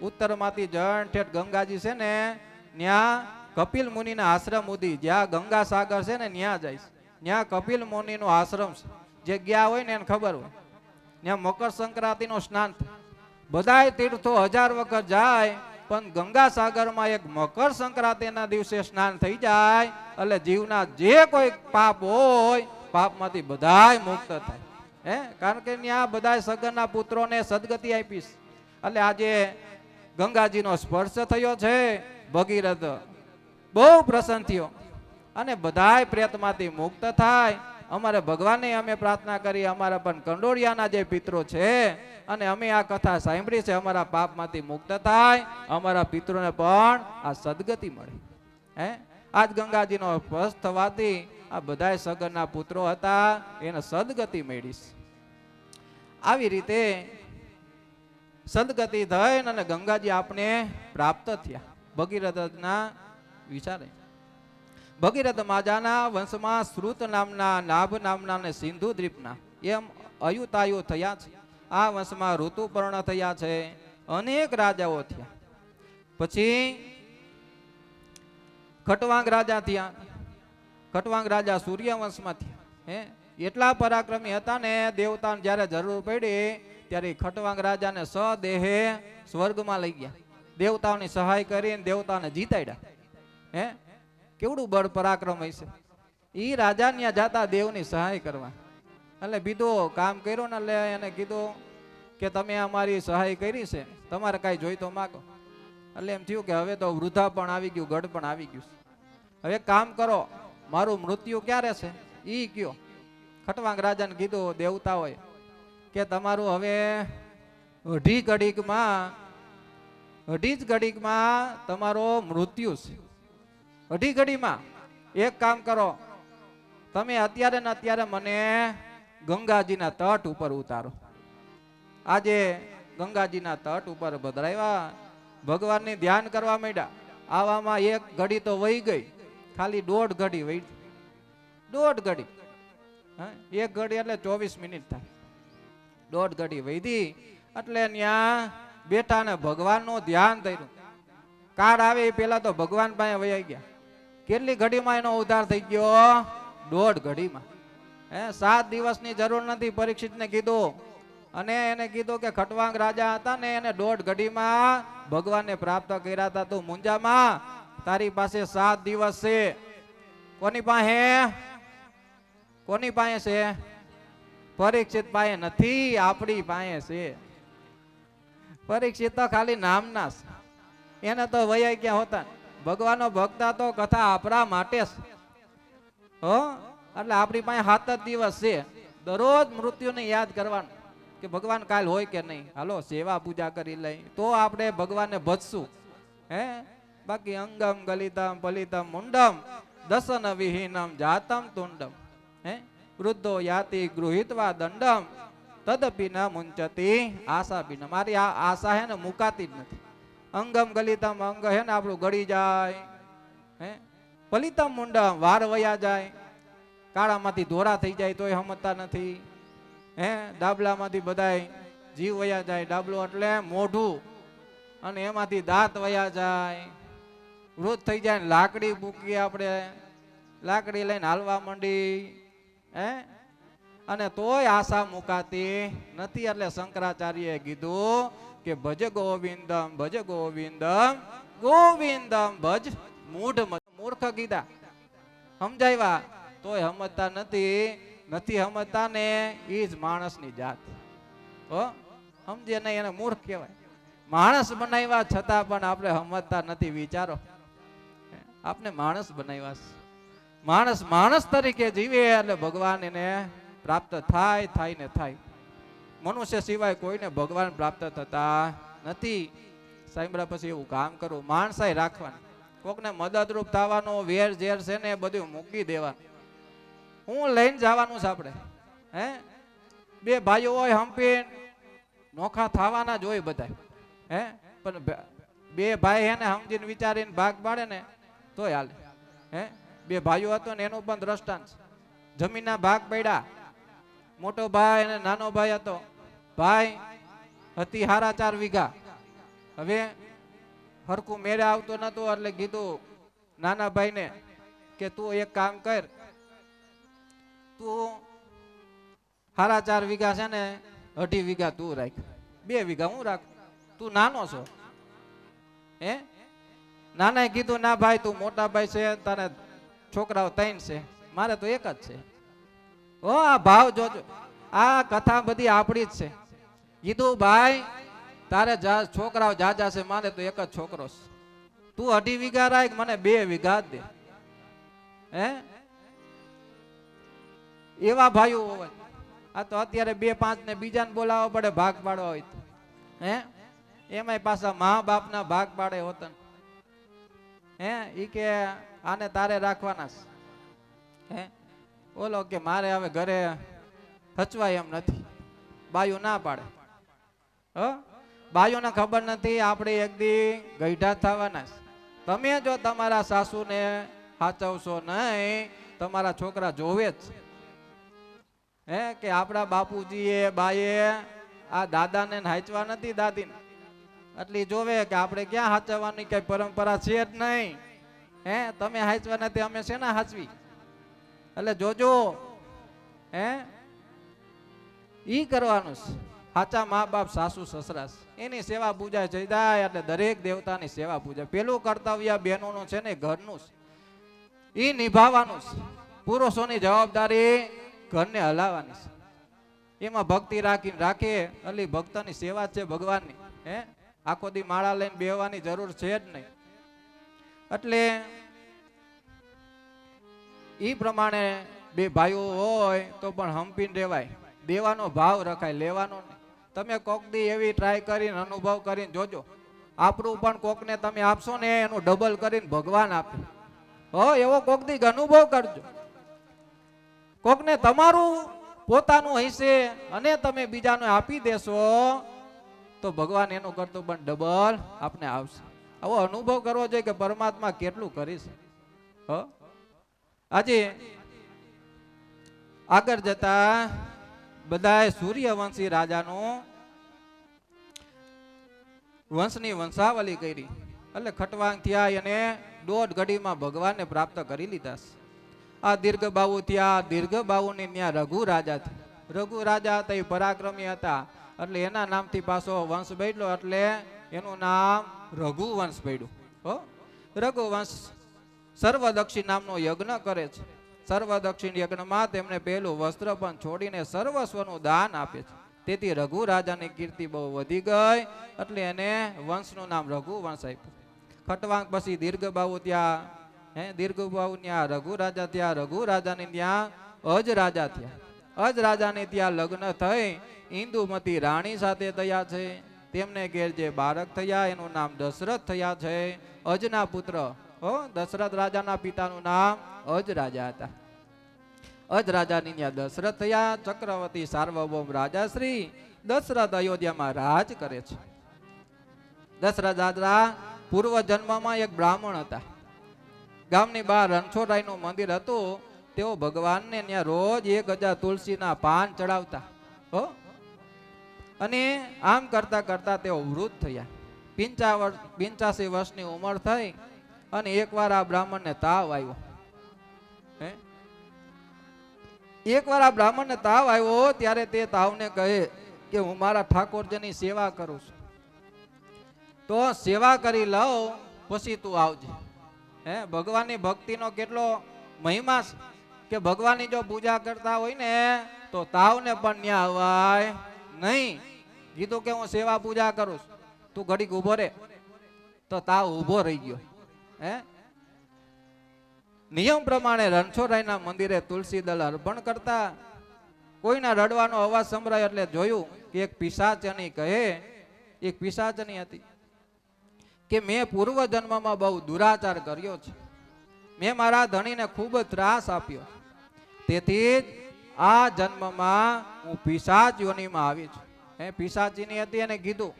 ઉત્તરમાંથી જણ ઠેઠ ગંગાજી છે ને ત્યાં કપિલ મુનિના આશ્રમ સુધી, જ્યાં ગંગા સાગર છે ને ત્યાં જાય. ત્યાં કપિલ મુનિનો આશ્રમ છે. જે ગયા હોય ને એને ખબર હોય. ત્યાં મકર સંક્રાંતિનો સ્નાન થાય. બધાય તીર્થો 1000 વખત જાય, પણ ગંગા સાગરમાં એક મકર સંક્રાંતિના દિવસે સ્નાન થઈ જાય એટલે જીવના જે કોઈ પાપ હોય પાપમાંથી બધાય મુક્ત થાય. કારણ કે ત્યાં બધા સગનના પુત્રોને સદગતિ આપીશ. એટલે આજે ગંગાજીનો સ્પર્શ થયો છે. ભગીરથ બહુ પ્રસન્ન થયો અને બધાય પ્રેતમાંથી મુક્ત થાય. અમારે ભગવાનને અમે પ્રાર્થના કરી, અમારા પણ કંડોળિયાના જે પિત્રો છે અને અમે આ કથા સાંભળી છે, અમારા પાપમાંથી મુક્ત થાય, અમારા પિત્રોને પણ આ સદગતિ મળે. આજ ગંગાજીનો સ્પર્શ થવાથી આ બધાય સગનના પુત્રો હતા એને સદગતિ મળી. આવી રીતે સદગતિ થઈને અને ગંગાજી આપણે પ્રાપ્ત થયા. ભગીરથના વિચારે ભગીરથ માજાના વંશમાં શ્રુત નામના, નાભ નામના અને સિંધુ દ્વીપના એમ અયુતાયુ થયા છે. આ વંશમાં ઋતુપર્ણ થયા છે. અનેક રાજાઓ થયા. પછી ખટવાંગ રાજા થયા. ખટવાંગ રાજા સૂર્યવંશમાં થયા. એટલા પરાક્રમી હતા ને દેવતાને જ્યારે જરૂર પડી ત્યારે ખટવાંગ રાજાને સદેહે સ્વર્ગમાં લઈ ગયા. દેવતાઓની સહાય કરીને દેવતાને જીતાડ્યા. કેવડું બળ પરાક્રમ હશે. ઈ રાજા ત્યાં જાતા દેવની સહાય કરવા. એટલે બીજો કામ કર્યો ને એટલે એને કીધું કે તમે અમારી સહાય કરી છે, તમારે કાંઈ જોઈ તો માગો. એટલે એમ થયું કે હવે તો વૃદ્ધા પણ આવી ગયું, ગઢ પણ આવી ગયું. હવે કામ કરો, મારું મૃત્યુ ક્યારે છે ઈ કયો. ખટવાંગ રાજાને કીધું દેવતાઓએ કે તમારું હવે અઢી જ ઘડીકમાં તમારો મૃત્યુ છે. અઢી ઘડીમાં એક કામ કરો, તમે અત્યારે ને અત્યારે મને ગંગાજીના તટ ઉપર ઉતારો. આજે ગંગાજીના તટ ઉપર પધરાવ્યા. ભગવાનની ધ્યાન કરવા માંડ્યા. આવામાં એક ઘડી તો વહી ગઈ, ખાલી 1.5 ઘડી વહી. 1.5 ઘડી, એક ઘડી એટલે 24 મિનિટ થાય. 1.5 ઘડી વહી એટલે ત્યાં બેઠા ને ભગવાનનું ધ્યાન થયું. કાળ આવે એ પેલા તો ભગવાન પાસે વહી ગયા. કેટલી ઘડીમાં એનો ઉદ્ધાર થઈ ગયો? 1.5 ઘડીમાં. 7 દિવસની જરૂર નથી પરીક્ષિતને કીધું. અને એને કીધું કે ખટવાંગ રાજા હતા ને એને 1.5 ઘડીમાં ભગવાનને પ્રાપ્ત કર્યા હતા. તું મુંજામાં, તારી પાસે 7 દિવસ છે. કોની પાસે? કોની પાસે છે? પરીક્ષિત પાસે નથી, આપણી પાસે છે. પરીક્ષિત તો ખાલી નામના છે, એને તો વૈયા ગયા હોતા. ભગવાનનો ભક્ત તો કથા આપણા માટે છે. એટલે આપણી પાસે 7 જ દિવસ છે. દરરોજ મૃત્યુને યાદ કરવાનું કે ભગવાન કાલ હોય કે નહીં. હાલો સેવા પૂજા કરી લઈ તો આપણે ભગવાનને ભજશું. બાકી અંગમ ગલિતમ પલિતમ મુંડમ દસન વિહીનમ જાતમ તુંડમ. હે વૃદ્ધો યાતિ ગૃહિતવા દંડમ તદપી ન મુંચતી આશા બી મારી આ આશા હે ને મુકાતી જ નથી. અંગમ ગલિતમ અંગ હે ને આપણું ગળી જાય, હે પલિતમ મુંડમ વાર વયા જાય, કાળામાંથી ધોરા થઈ જાય તોય સમજતા નથી, હે ડાબલામાંથી બધાય જીવ વયા જાય, ડાબલો એટલે મોઢું, અને એમાંથી દાંત વયા જાય, વૃદ્ધ થઈ જાય, લાકડી મૂકી આપણે, લાકડી લઈને હાલવા માંડી, હે અને તોય આશા મુકાતી નથી. એટલે શંકરાચાર્યએ કીધું કે ભજ ગોવિંદમ ભજ ગોવિંદમ ગોવિંદમ ભજ મૂઢ મૂર્ખ કીધા, સમજાવ્યા તોય સમજતા નથી. નથી સમજતા ને એ જ માણસની જાત, હો સમજે નહીં એને મૂર્ખ કહેવાય. માણસ બનાવ્યા છતાં પણ આપણે સમજતા નથી. વિચારો, આપણે માણસ બનાવ્યા, માણસ માણસ તરીકે જીવે એટલે ભગવાન એને પ્રાપ્ત થાય ને થાય. મનુષ્ય સિવાય કોઈને ભગવાન પ્રાપ્ત થતા નથી. સાંભળ્યા પછી એવું કામ કરવું, માણસાઈ રાખવાની, કોકને મદદરૂપ થવાનો, વેર ઝેર છે ને બધું મૂકી દેવાનું. હું લઈને જવાનું છે આપણે, હે બે ભાઈઓ હોય હંપીને નોખા થવાના જ હોય બધા, હે પણ બે ભાઈ હે ને સમજીને વિચારીને ભાગ પાડે ને તોય હાલે. હે બે ભાઈઓ હતો ને એનું પણ દ્રષ્ટાંત, જમીનના ભાગ પડ્યા, મોટો ભાઈ અને નાનો ભાઈ હતો, ભાઈ હતી 4.5 વીઘા, હવે હરખું મેળે આવતો નતો એટલે કીધું નાના ભાઈને કે તું એક કામ કર, તું 4.5 વીઘા છે ને 2.5 વીઘા તું રાખ, 2 વીઘા હું રાખ, તું નાનો છો. હે નાનાએ કીધું ના ભાઈ તું મોટા ભાઈ છે, તારે છોકરાઓ 3 છે, મારે તો એક જ છે. ઓ આ ભાવ જોજો, આ કથા બધી આપણી જ છે. કીધું ભાઈ તારે છોકરાઓ જાજા છે, મારે તો એક જ છોકરો છે, તું 2.5 વીઘા રાખ, મને 2 વીઘા દે. હે એવા ભાઈઓ હોય. આ તો અત્યારે 2-5 ને બીજાને બોલાવવા પડે ભાગ પાડવા હોય તો, હે એમાંય પાછા મા બાપના ભાગ પાડે હોતન, હે ઈ કે આને તારે રાખવાના છે, હે ઓલો કે મારે હવે ઘરે હચવાય એમ નથી, બાયું ના પાડે. બાયુને ખબર નથી આપણે એક દી ગઈઢા થવાના છે. તમે જો તમારા સાસુને સાચવશો નહીં, તમારા છોકરા જોવે જ, હે કે આપણા બાપુજીએ બાએ આ દાદાને હાચવા નથી, દાદીને એટલી જોવે કે આપણે ક્યાં હાચવવાની કઈ પરંપરા છે જ નહીં. હે તમે હાચવા નથી, અમે છે ને હાચવી. એટલે જોજો, હે ઈ કરવાનું છે. સાચા મા બાપ સાસુ સસરા એની સેવા પૂજા થઈ જાય એટલે દરેક દેવતાની સેવા પૂજા. પેલું કર્તવ્ય બહેનોનું છે ને ઘરનું છે, ઈ નિભાવવાનું છે. પુરુષોની જવાબદારી ઘરને હલાવવાની છે, એમાં ભક્તિ રાખીને રાખે એટલે ભક્તની સેવા છે ભગવાનની. હે આખો દી માળા લઈને બેહવાની જરૂર છે જ નહીં. એટલે ઈ પ્રમાણે બે ભાઈઓ હોય તો પણ હંપીને રહેવાય, દેવાનો ભાવ રખાય, લેવાનો નહીં. તમે કોક દી એવી ટ્રાય કરીને અનુભવ કરીને જોજો, આપણું પણ કોકને તમે આપશો ને એનું ડબલ કરીને ભગવાન આપે. હો એવો કોક દી અનુભવ કરજો. કોકને તમારું પોતાનું હશે અને તમે બીજાને આપી દેશો તો ભગવાન એનું કરતું પણ ડબલ આપને આવશે. આવો અનુભવ કરવો જોઈએ કે પરમાત્મા કેટલું કરીશ. આજે આગળ જતા બધા સૂર્યવંશી રાજાનું વંશની વંશાવલી કરી એટલે ખટવાંગ થયા અને 1.5 ઘડીમાં ભગવાનને પ્રાપ્ત કરી લીધા. આ દીર્ઘબાહુ થયા, દીર્ઘબાહુની ત્યાં રઘુ રાજા થયા. રઘુ રાજા હતા એ પરાક્રમી હતા એટલે એના નામથી પાછો વંશ બદલ્યો એટલે એનું નામ રઘુવંશ પડ્યું. રઘુવંશ સર્વદક્ષિણ નામનો યજ્ઞ કરે છે. સર્વદક્ષિણ યજ્ઞમાં તેમને પહેલું વસ્ત્ર પણ છોડીને સર્વસ્વનું દાન આપે છે. તેથી રઘુ રાજાની કીર્તિ બહુ વધી ગઈ એટલે એને વંશનું નામ રઘુવંશ આપ્યું. ખટવાંગ પછી દીર્ઘબાહુ ત્યાં, હે દીર્ઘબાહુ ત્યાં રઘુ રાજા થયા. રઘુ રાજાની ત્યાં અજ રાજા થયા. અજ રાજાને ત્યાં લગ્ન થઈ ઇન્દુમતી રાણી સાથે થયા છે. તેમને ઘેર જે બાળક થયા એનું નામ દશરથ થયા છે. અજના પુત્ર, દશરથ રાજાના પિતાનું નામ અજ રાજા હતા. અજ રાજાની ત્યાં દશરથ થયા. ચક્રવર્તી સાર્વભૌમ રાજા શ્રી દશરથ અયોધ્યામાં રાજ કરે છે. દશરથ રાજા પૂર્વ જન્મમાં એક બ્રાહ્મણ હતા. ગામની બહાર રણછોડરાયનું મંદિર હતું. તેઓ ભગવાનને ત્યાં રોજ 1000 તુલસીના પાન ચડાવતા હો. અને આમ કરતા કરતા તેઓ વૃદ્ધ થયા. 85 વર્ષની ઉંમર થઈ અને એકવાર આ બ્રાહ્મણને તાવ આવ્યો. એકવાર આ બ્રાહ્મણને તાવ આવ્યો ત્યારે તે તાવને કહે કે હું મારા ઠાકોરજીની સેવા કરું છું, તો સેવા કરી લઉં પછી તું આવજે. ભગવાનની ભક્તિનો કેટલો મહિમા છે કે ભગવાનની જો પૂજા કરતા હોય ને તો તાવને પણ ન્યા અવાય નહીં. કીધું કે હું સેવા પૂજા કરું છું, તું ઘડીક ઉભો રે, તો તાવ ઉભો રહી ગયો. નિયમ પ્રમાણે રણછોડરાયના મંદિરે તુલસી દળ અર્પણ કરતા. કોઈના રડવાનો અવાજ સંભળાય એટલે જોયું કે એક પિશાચની કહે, એક પિશાચની હતી કે મેં પૂર્વ જન્મમાં બહુ દુરાચાર કર્યો છે, મેં મારા ધણીને ખૂબ ત્રાસ આપ્યો, તેથી જ આ જન્મમાં હું પિશાચ યોનિમાં આવી છું. પિશાચીની હતી અને કીધું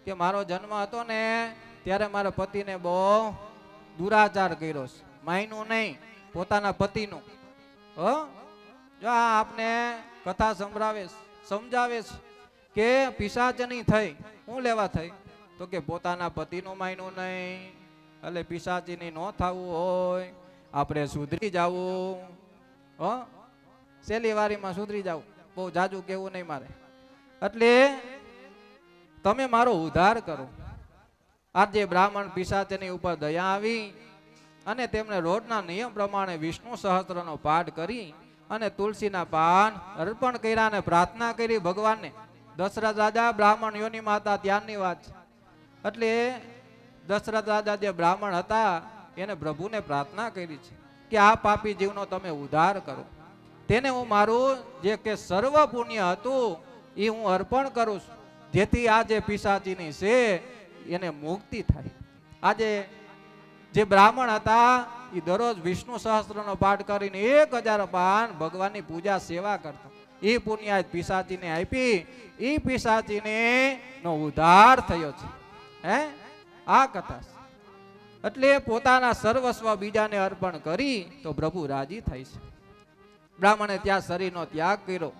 કે મારો જન્મ હતો ને ત્યારે મારા પતિને બહુ દુરાચાર કર્યો છે, માયનું નહીં પોતાના પતિનું. જો આ આપને કથા સમજાવે છે કે પિશાચની થઈ હું લેવા થઈ, તો કે પોતાના પતિનું માયનું નહીં. એટલે પિશાચીની ન થવું હોય આપણે સુધરી જવું. સહેલી વારીમાં સુધરી જવું, બહુ જાજુ કેવું નહીં મારે. એટલે તમે મારો ઉદ્ધાર કરો. આજે બ્રાહ્મણ પિશાચની ઉપર દયા આવી અને તેમણે રોજના નિયમ પ્રમાણે વિષ્ણુ સહસ્ત્રનો પાઠ કરી અને તુલસીના પાન અર્પણ કર્યા અને પ્રાર્થના કરી ભગવાનને. દશરથ રાજા બ્રાહ્મણ યોનિમાં હતા ત્યારની વાત છે. એટલે દશરથ રાજા જે બ્રાહ્મણ હતા એને પ્રભુને પ્રાર્થના કરી છે કે આ પાપી જીવનો તમે ઉદ્ધાર કરો. તેને હું મારું જે કે સર્વ પુણ્ય હતું એ હું અર્પણ કરું છું, જેથી આ જે પિશાચીની છે એને મુક્તિ થાય. આજે જે બ્રાહ્મણ હતા એ દરરોજ વિષ્ણુ સહસ્ત્રનો પાઠ કરીને 1000 પાન ભગવાનની પૂજા સેવા કરતા. એ પુણ્ય પિશાચીને આપી, એ પિશાચીને નો ઉદ્ધાર થયો છે. આ કથા એટલે પોતાના સર્વસ્વ બીજાને અર્પણ કરી તો પ્રભુ રાજી થાય છે. બ્રાહ્મણે ત્યાં શરીરનો ત્યાગ કર્યો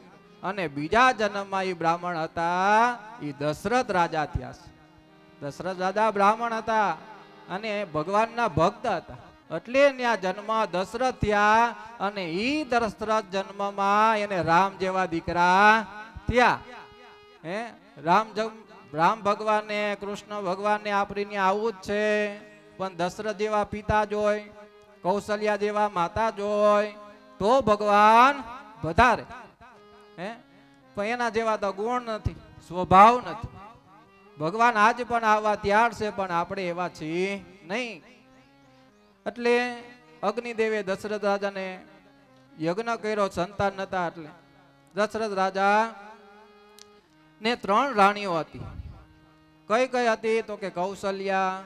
અને બીજા જન્મમાં એ બ્રાહ્મણ હતા એ દશરથ રાજા થયા છે. દશરથ રાજા બ્રાહ્મણ હતા અને ભગવાનના ભક્ત હતા, એટલે ત્યાં જન્મ દશરથ થયા અને ઈ દશરથ જન્મમાં એને રામ જેવા દીકરા થયા. રામ ભગવાનને કૃષ્ણ ભગવાનને આપણી આવું જ છે, પણ દશરથ જેવા પિતા જોય, કૌશલ્યા જેવા માતા જોય તો ભગવાન વધારે. પણ એના જેવા તો ગુણ નથી, સ્વભાવ નથી. ભગવાન આજ પણ આવવા તૈયાર છે, પણ આપણે એવા છીએ નહીં. એટલે અગ્નિદેવે દશરથ રાજાને યજ્ઞ કર્યો, સંતાન નતા. એટલે દશરથ રાજા ને 3 રાણીઓ હતી. કઈ કઈ હતી તો કે કૌશલ્યા,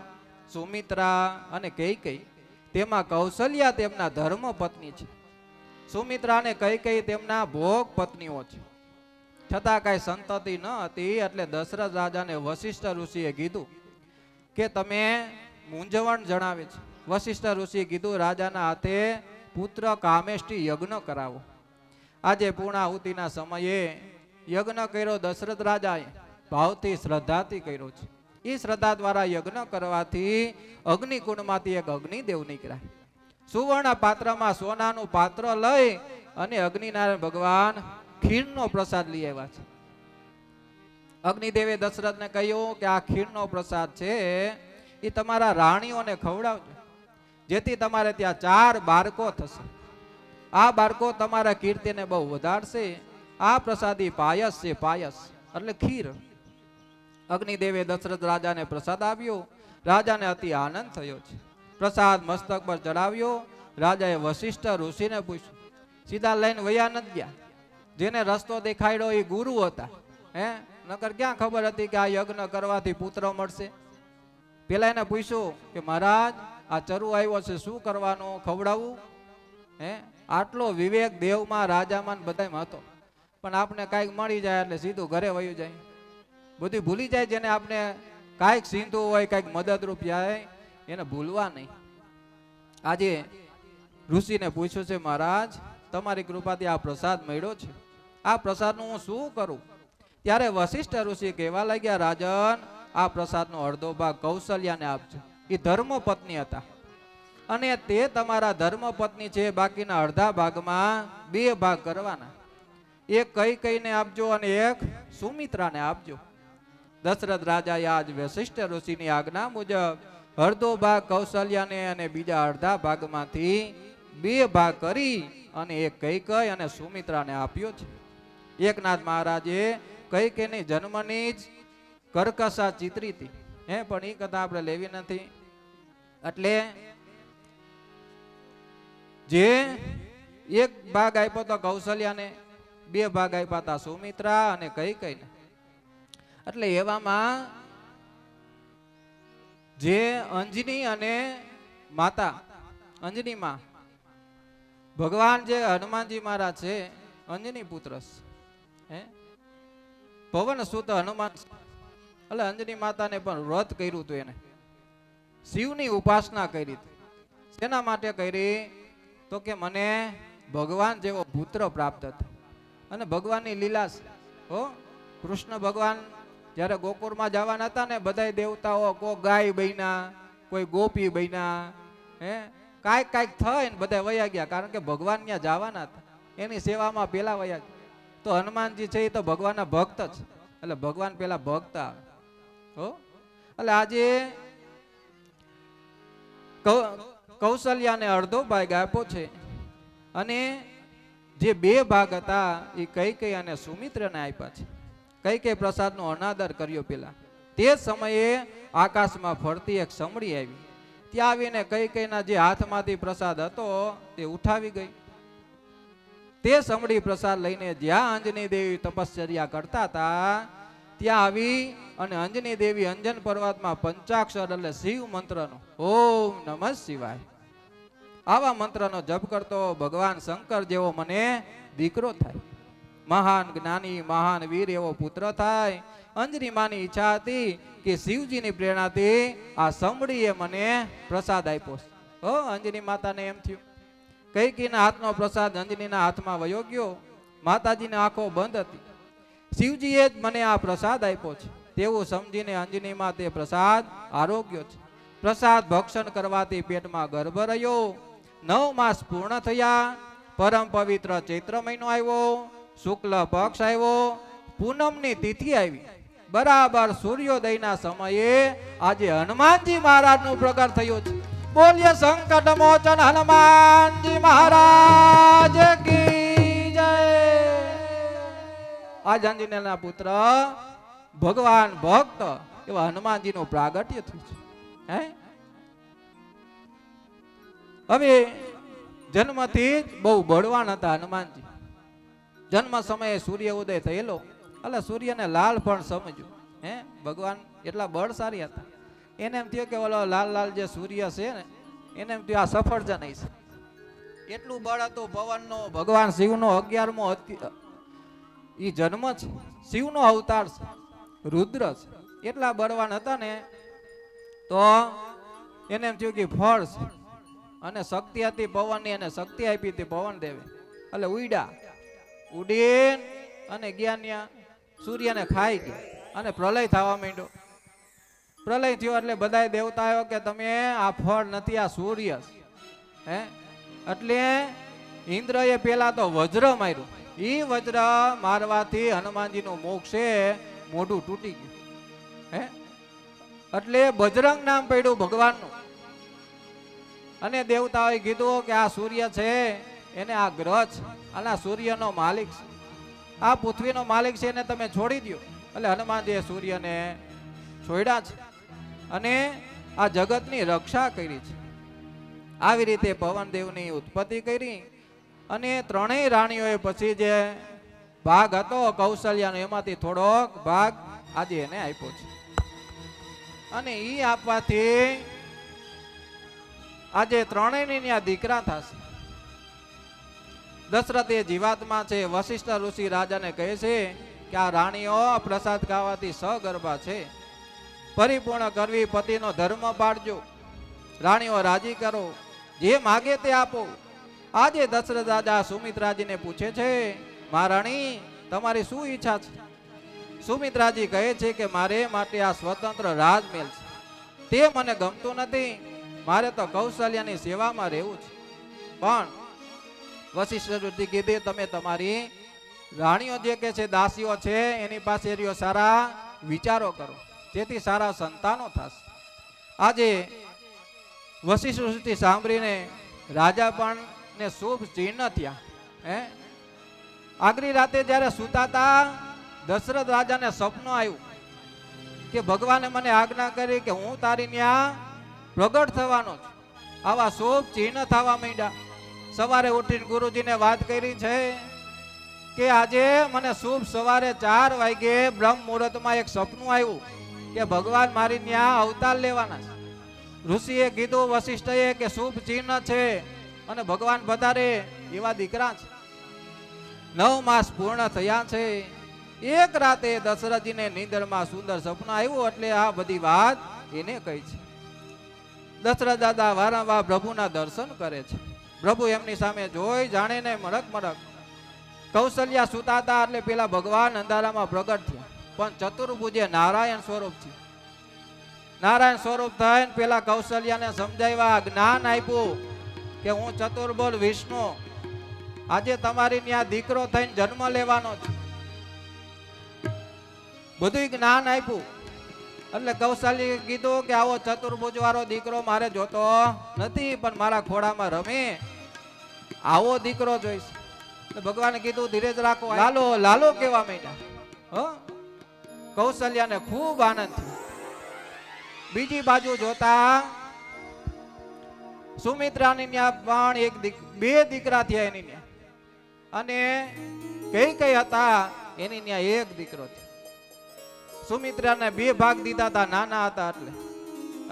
સુમિત્રા અને કૈકેયી. તેમાં કૌશલ્યા તેમના ધર્મ પત્ની છે, સુમિત્રા અને કૈકેયી તેમના ભોગ પત્નીઓ છે. છતાં કઈ સંતતિ ન હતી. એટલે દશરથ રાજાને વશિષ્ઠ ઋષિએ કીધું કે તમે મૂંઝવણ જણાવે છે. વશિષ્ઠ ઋષિએ કીધું રાજાના હાથે પુત્ર કામેષ્ટી યજ્ઞ કરાવો. આજે પૂર્ણાહુતિના સમયે યજ્ઞ કર્યો દશરથ રાજાએ, ભાવથી શ્રદ્ધાથી કર્યો છે. એ શ્રદ્ધા દ્વારા યજ્ઞ કરવાથી અગ્નિકુંડમાંથી એક અગ્નિદેવ નીકળ્યા. સુવર્ણ પાત્રમાં સોનાનું પાત્ર લઈ અને અગ્નિનારાયણ ભગવાન ખીરનો પ્રસાદ લઈ આવ્યા છે. અગ્નિદેવે દશરથને કહ્યું કે આ ખીરનો પ્રસાદ છે એ તમારા રાણીઓને ખવડાવજો, જેથી તમારે ત્યાં 4 બાળકો થશે. આ બાળકો તમારા કીર્તિને બહુ વધારશે. આ પ્રસાદી પાયસ છે, પાયસ એટલે ખીર. અગ્નિદેવે દશરથ રાજાને પ્રસાદ આપ્યો. રાજાને અતિ આનંદ થયો છે. પ્રસાદ મસ્તક પર ચડાવ્યો. રાજાએ વશિષ્ઠ ઋષિને પૂછ્યું, સીધા લઈને વયા નથી ગયા. જેને રસ્તો દેખાડ્યો એ ગુરુ હતા. નકર ક્યાં ખબર હતી કે આ યજ્ઞ કરવાથી પુત્ર મળશે. પેલા એને પૂછ્યું કે મહારાજ આ ચરુ આવ્યો છે, શું કરવાનું, ખવડાવવું? હે આટલો વિવેક દેવમાં રાજામાં બધામાં હતો, પણ આપણે કાંઈક મળી જાય એટલે સીધું ઘરે વયું જાય, બધું ભૂલી જાય. જેને આપણે કાંઈક સીધું હોય, કાંઈક મદદરૂપ જાય, એને ભૂલવા નહીં. આજે ઋષિને પૂછ્યું છે, મહારાજ તમારી કૃપાથી આ પ્રસાદ મળ્યો છે, આ પ્રસાદનું હું શું કરું? ત્યારે વશિષ્ઠ ઋષિ કહેવા લાગ્યા, રાજન આ પ્રસાદનો અડધો ભાગ કૌશલ્યાને આપજો. એ ધર્મ પત્ની હતા અને તે તમારા ધર્મ પત્ની છે. બાકીના અડધા ભાગમાં 2 ભાગ કરવાના, એક કઈને આપજો અને એક સુમિત્રાને આપજો. દશરથ રાજાએ આજ વશિષ્ઠ ઋષિની આજ્ઞા મુજબ અડધો ભાગ કૌશલ્યાને અને બીજા અડધા ભાગમાંથી 2 ભાગ કરી અને એક કઈ અને સુમિત્રાને આપ્યો છે. એકનાથ મહારાજે કઈકેની જન્મની જ કરકસા ચિત્રી હતી, પણ એ કથા આપણે લેવી નથી. એટલે જે એક ભાગ આપ્યો તો કૌશલ્યાને, 2 ભાગ આપ્યા હતા સુમિત્રા અને કઈને. એટલે એવામાં જે અંજની અને માતા અંજની માં ભગવાન જે હનુમાનજી મહારાજ છે, અંજની પુત્ર હે પવન સુત હનુમાન. એટલે અંજની માતાને પણ વ્રત કર્યું હતું, એને શિવની ઉપાસના કરી. શેના માટે કરી? તો કે મને ભગવાન જેવો પુત્ર પ્રાપ્ત થયો. અને ભગવાનની લીલા હો, કૃષ્ણ ભગવાન જ્યારે ગોકુળમાં જવાના હતા ને, બધા દેવતાઓ કોઈ ગાય બન્યા, કોઈ ગોપી બન્યા, કાંઈક થઈને બધા વયા ગયા, કારણ કે ભગવાન ત્યાં જવાના હતા, એની સેવામાં પેલા વયા ગયા. તો હનુમાનજી છે એ તો ભગવાનના ભક્ત જ, એટલે ભગવાન પેલા ભક્ત આવે હો. એટલે આજે કૌશલ્યાને અડધો ભાગ આપ્યો છે અને જે 2 ભાગ હતા એ કઈ અને સુમિત્રને આપ્યા છે. કઈ પ્રસાદનો અનાદર કર્યો. પેલા તે સમયે આકાશમાં ફરતી એક સમડી આવી, ત્યાં આવીને કઈના જે હાથમાંથી પ્રસાદ હતો તે ઉઠાવી ગઈ. તે સમડી પ્રસાદ લઈને જ્યાં અંજની દેવી તપશ્ચર્યા કરતા હતા ત્યાં આવી અને અંજની દેવી અંજન પર્વતમાં પંચાક્ષર એટલે શિવ મંત્રનો ઓમ નમઃ શિવાય આવા મંત્રનો જપ કરતો ભગવાન શંકર જેવો મને દીકરો થાય, મહાન જ્ઞાની મહાન વીર એવો પુત્ર થાય. અંજની માની ઈચ્છા હતી કે શિવજીની પ્રેરણાથી આ સમડીએ મને પ્રસાદ આપ્યો. અંજની માતાને એમ થયું કઈકીના હાથનો પ્રસાદ અંજનીના હાથમાં વયો ગયો. માતાજીની આંખો બંધ હતી. શિવજીએ જ મને આ પ્રસાદ આપ્યો છે તેવું સમજીને અંજનીમાં તે પ્રસાદ આરોગ્ય છે. પ્રસાદ ભક્ષણ કરવાથી પેટમાં ગર્ભ રહ્યો. 9 માસ પૂર્ણ થયા. પરમ પવિત્ર ચૈત્ર મહિનો આવ્યો, શુક્લ પક્ષ આવ્યો, પૂનમની તિથિ આવી. બરાબર સૂર્યોદયના સમયે આજે હનુમાનજી મહારાજનું પ્રગટ થયું છે. બોલ્ય સંકટ મોચન હનુમાનજી મહારાજ કી જય. આજ અંજનેયના પુત્ર ભગવાન ભક્ત એવા હનુમાનજીનું પ્રાગટ્ય થયું છે. હવે જન્મથી જ બહુ બળવાન હતા હનુમાનજી. જન્મ સમયે સૂર્ય ઉદય થયેલો એટલે સૂર્યને લાલ પણ સમજ્યું. ભગવાન એટલા બળશાળી હતા. એને એમ થયું કે ઓલો લાલ લાલ જે સૂર્ય છે ને એને એમ થયું આ સફરજન છે. એટલું બળ હતું પવનનો. ભગવાન શિવનો 11મો ઈ જન્મ છે, શિવનો અવતાર છે, રુદ્ર છે. એટલા બળવાન હતા ને તો એને એમ થયું કે ફળ છે અને શક્તિ હતી પવનની, અને શક્તિ આપી હતી પવન દેવે. એટલે ઉડ્યા, ઉડીન અને ગયા સૂર્યને ખાઈ ગયા અને પ્રલય થવા માંડ્યો. પ્રલય થયો એટલે બધા દેવતાઓ કે તમે આ ફળ નથી, આ સૂર્ય હે. એટલે ઇન્દ્રએ પેલા તો વજ્ર માર્યું. ઈ વજ્ર મારવાથી હનુમાનજીનું મુખ છે મોઢું તૂટી ગયું. એટલે બજરંગ નામ પડ્યું ભગવાનનું. અને દેવતાઓએ કીધું કે આ સૂર્ય છે એને આ ગ્રહ છે, અને આ સૂર્યનો માલિક છે, આ પૃથ્વીનો માલિક છે, એને તમે છોડી દો. એટલે હનુમાનજીએ સૂર્યને છોડ્યા છે અને આ જગતની રક્ષા કરી છે. આવી રીતે પવનદેવની ઉત્પત્તિ કરી અને 3 રાણીઓએ પછી જે ભાગ હતો કૌશલ્યાનો એમાંથી થોડોક ભાગ આજે એને આપ્યો છે. અને ઈ આપવાથી આજે 3ની દીકરા થશે. દશરથ એ જીવાત્મા છે. વશિષ્ઠ ઋષિ રાજાને કહે છે કે આ રાણીઓ પ્રસાદ ખાવાથી સગર્ભા છે, પરિપૂર્ણ કરવી, પતિનો ધર્મ પાડજો, રાણીઓ રાજી કરો, જે માગે તે આપો. આજે દશરથ રાજા સુમિત્રાજીને પૂછે છે, મહારાણી તમારી શું ઈચ્છા છે? સુમિત્રાજી કહે છે કે મારે માટે આ સ્વતંત્ર રાજમહેલ છે, તે મને ગમતું નથી, મારે તો કૌશલ્યાની સેવામાં રહેવું છે. પણ વશિષ્ઠ ઋષિ કીધે તમે તમારી રાણીઓ જે કે છે, દાસીઓ છે, એની પાસે રહ્યો સારા વિચારો કરો, જેથી સારા સંતાનો થશે. આજે વશિષ્ઠ ઋષિ સાંભળીને રાજા પણ ને શુભ ચિહ્ન થયા. આગલી રાતે જ્યારે સૂતા હતા, દશરથ રાજાને સપનું આવ્યું કે ભગવાને મને આજ્ઞા કરી કે હું તારી ન્યા પ્રગટ થવાનો છું. આવા શુભ ચિહ્ન થવા માંડ્યા. સવારે ઉઠીને ગુરુજીને વાત કરી છે કે આજે મને શુભ સવારે 4 વાગે બ્રહ્મ મુહૂર્તમાં એક સપનું આવ્યું કે ભગવાન મારી ન્યા અવતાર લેવાના છે. ઋષિએ કીધું વશિષ્ઠએ કે શુભ ચિહ્ન છે અને ભગવાન વધારે એવા દીકરા છે. 9 માસ પૂર્ણ થયા છે. એક રાતે દશરથજીને નીંદરમાં સુંદર સપનું આવ્યું, એટલે આ બધી વાત એને કહી છે. દશરથ દાદા વારંવાર પ્રભુના દર્શન કરે છે. પ્રભુ એમની સામે જોઈ જાણે ને મરક મરક. કૌશલ્યા સુતા હતા એટલે પેલા ભગવાન અંધારામાં પ્રગટ થયા, પણ ચતુર્ભુજે નારાયણ સ્વરૂપ છે. નારાયણ સ્વરૂપ થઈને પેલા કૌશલ્યાને સમજાવ્યા, જ્ઞાન આપ્યું કે હું ચતુર્ભુજ વિષ્ણુ આજે તમારી ત્યાં દીકરો થઈને જન્મ લેવાનો છે. બધું જ્ઞાન આપ્યું. એટલે કૌશલ્ય કીધું કે આવો ચતુર્ભુજ વાળો દીકરો મારે જોતો નથી, પણ મારા ખોડામાં રમે આવો દીકરો જોઈશ. ભગવાને કીધું ધીરજ રાખો, લાલો લાલો કેવા માંડ્યા. કૌશલ્યાને ખૂબ આનંદ થયો. બીજી બાજુ જોતા સુમિત્રાની ત્યાં પણ બે દીકરા થયા એની ત્યાં, અને કઈ હતા એની ત્યાં એક દીકરો થયો. સુમિત્રાને 2 ભાગ દીધા હતા નાના હતા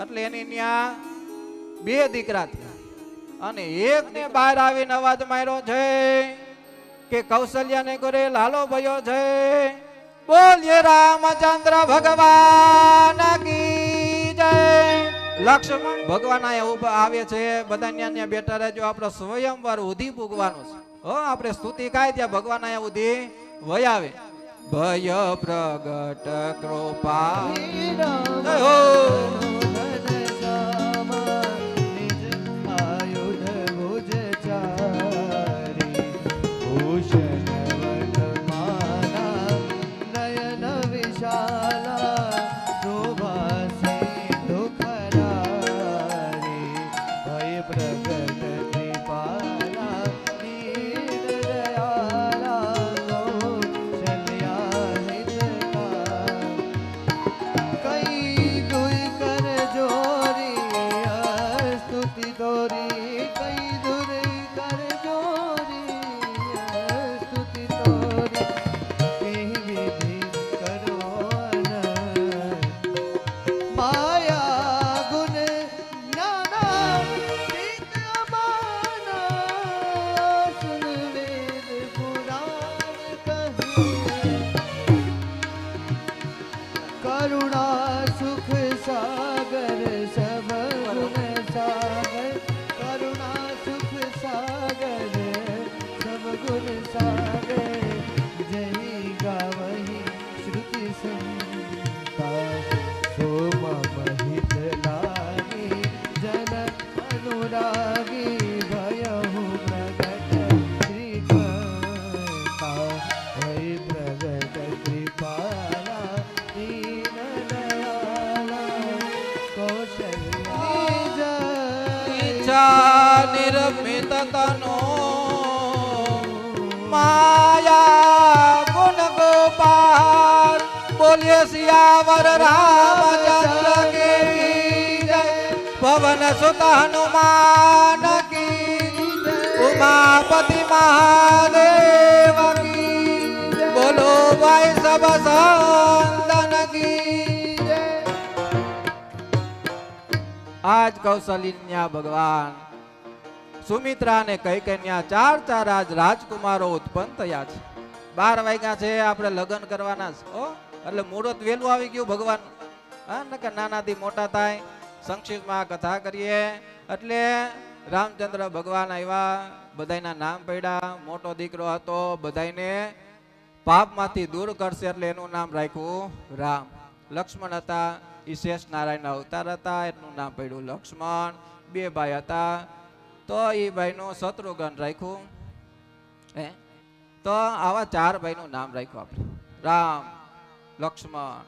એટલે એની ત્યાં 2 દીકરા થયા. અને એક ને બહાર આવીને અવાજ માર્યો છે કે કૌશલ્યાને ઘરે લાલો ભયો છે. બોલીએ રામચંદ્ર ભગવાન કી જય. લક્ષ્મણ ભગવાન અહીંયા ઉભા આવે છે, બધા ત્યાં બેઠા રહેજો. આપણે સ્વયંવર ઉધી પૂગવાનું છે. આપણે સ્તુતિ કાય ત્યાં ભગવાન અહીંયા ઉધી વય આવે. ભય પ્રગટ કૃપા નિર્મિત તનો માયા ગુણ ગોપાલ. બોલીએ સિયાવર રામચંદ્ર કી જય. પવન સુત હનુમાન કી, ઉમાપતિ મહાદેવ કી. બોલો ભાઈ સબ સંતન કી જય. આજ કૌશલ્યા ભગવાન સુમિત્રા અને કૈકન્યા ચાર આજ રાજકુમારો ઉત્પન્ન થયા છે. 12 વાગ્યા છે, આપણે લગ્ન કરવાના છે. એટલે મુહૂર્ત વહેલું આવી ગયું ભગવાન. હા ને કે નાનાથી મોટા થાય. સંક્ષિપ્તમાં કથા કરીએ એટલે રામચંદ્ર ભગવાન આવ્યા, બધાયના નામ પડ્યા. મોટો દીકરો હતો, બધાયને પાપમાંથી દૂર કરશે એટલે એનું નામ રાખ્યું રામ. લક્ષ્મણ હતા, એ શેષ નારાયણના અવતાર હતા, એનું નામ પડ્યું લક્ષ્મણ. 2 ભાઈ હતા, તો એ ભાઈનું શત્રુઘ્ન રાખ્યું. તો આવા 4 ભાઈનું નામ રાખ્યું આપણે, રામ, લક્ષ્મણ,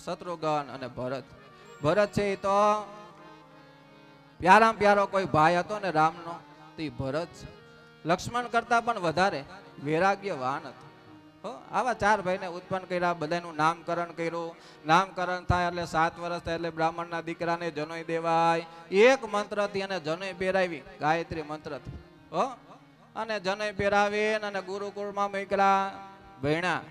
શત્રુઘ્ન અને ભરત. ભરત છે એ તો પ્યારામાં પ્યારો કોઈ ભાઈ હતો ને રામનો, તો એ ભરત છે. લક્ષ્મણ કરતા પણ વધારે વૈરાગ્યવાન હતો. આવા 4 ભાઈને ઉત્પન્ન કર્યા, બધાનું નામકરણ કર્યું. નામકરણ થાય એટલે 7 વર્ષ થાય એટલે બ્રાહ્મણના દીકરાને જનોઈ દેવાય. એક મંત્રથી એને જનોઈ પહેરાવી, ગાયત્રી મંત્રથી. અને જનોઈ પહેરાવી અને ગુરુકુળમાં મોકલ્યા, ભણ્યા.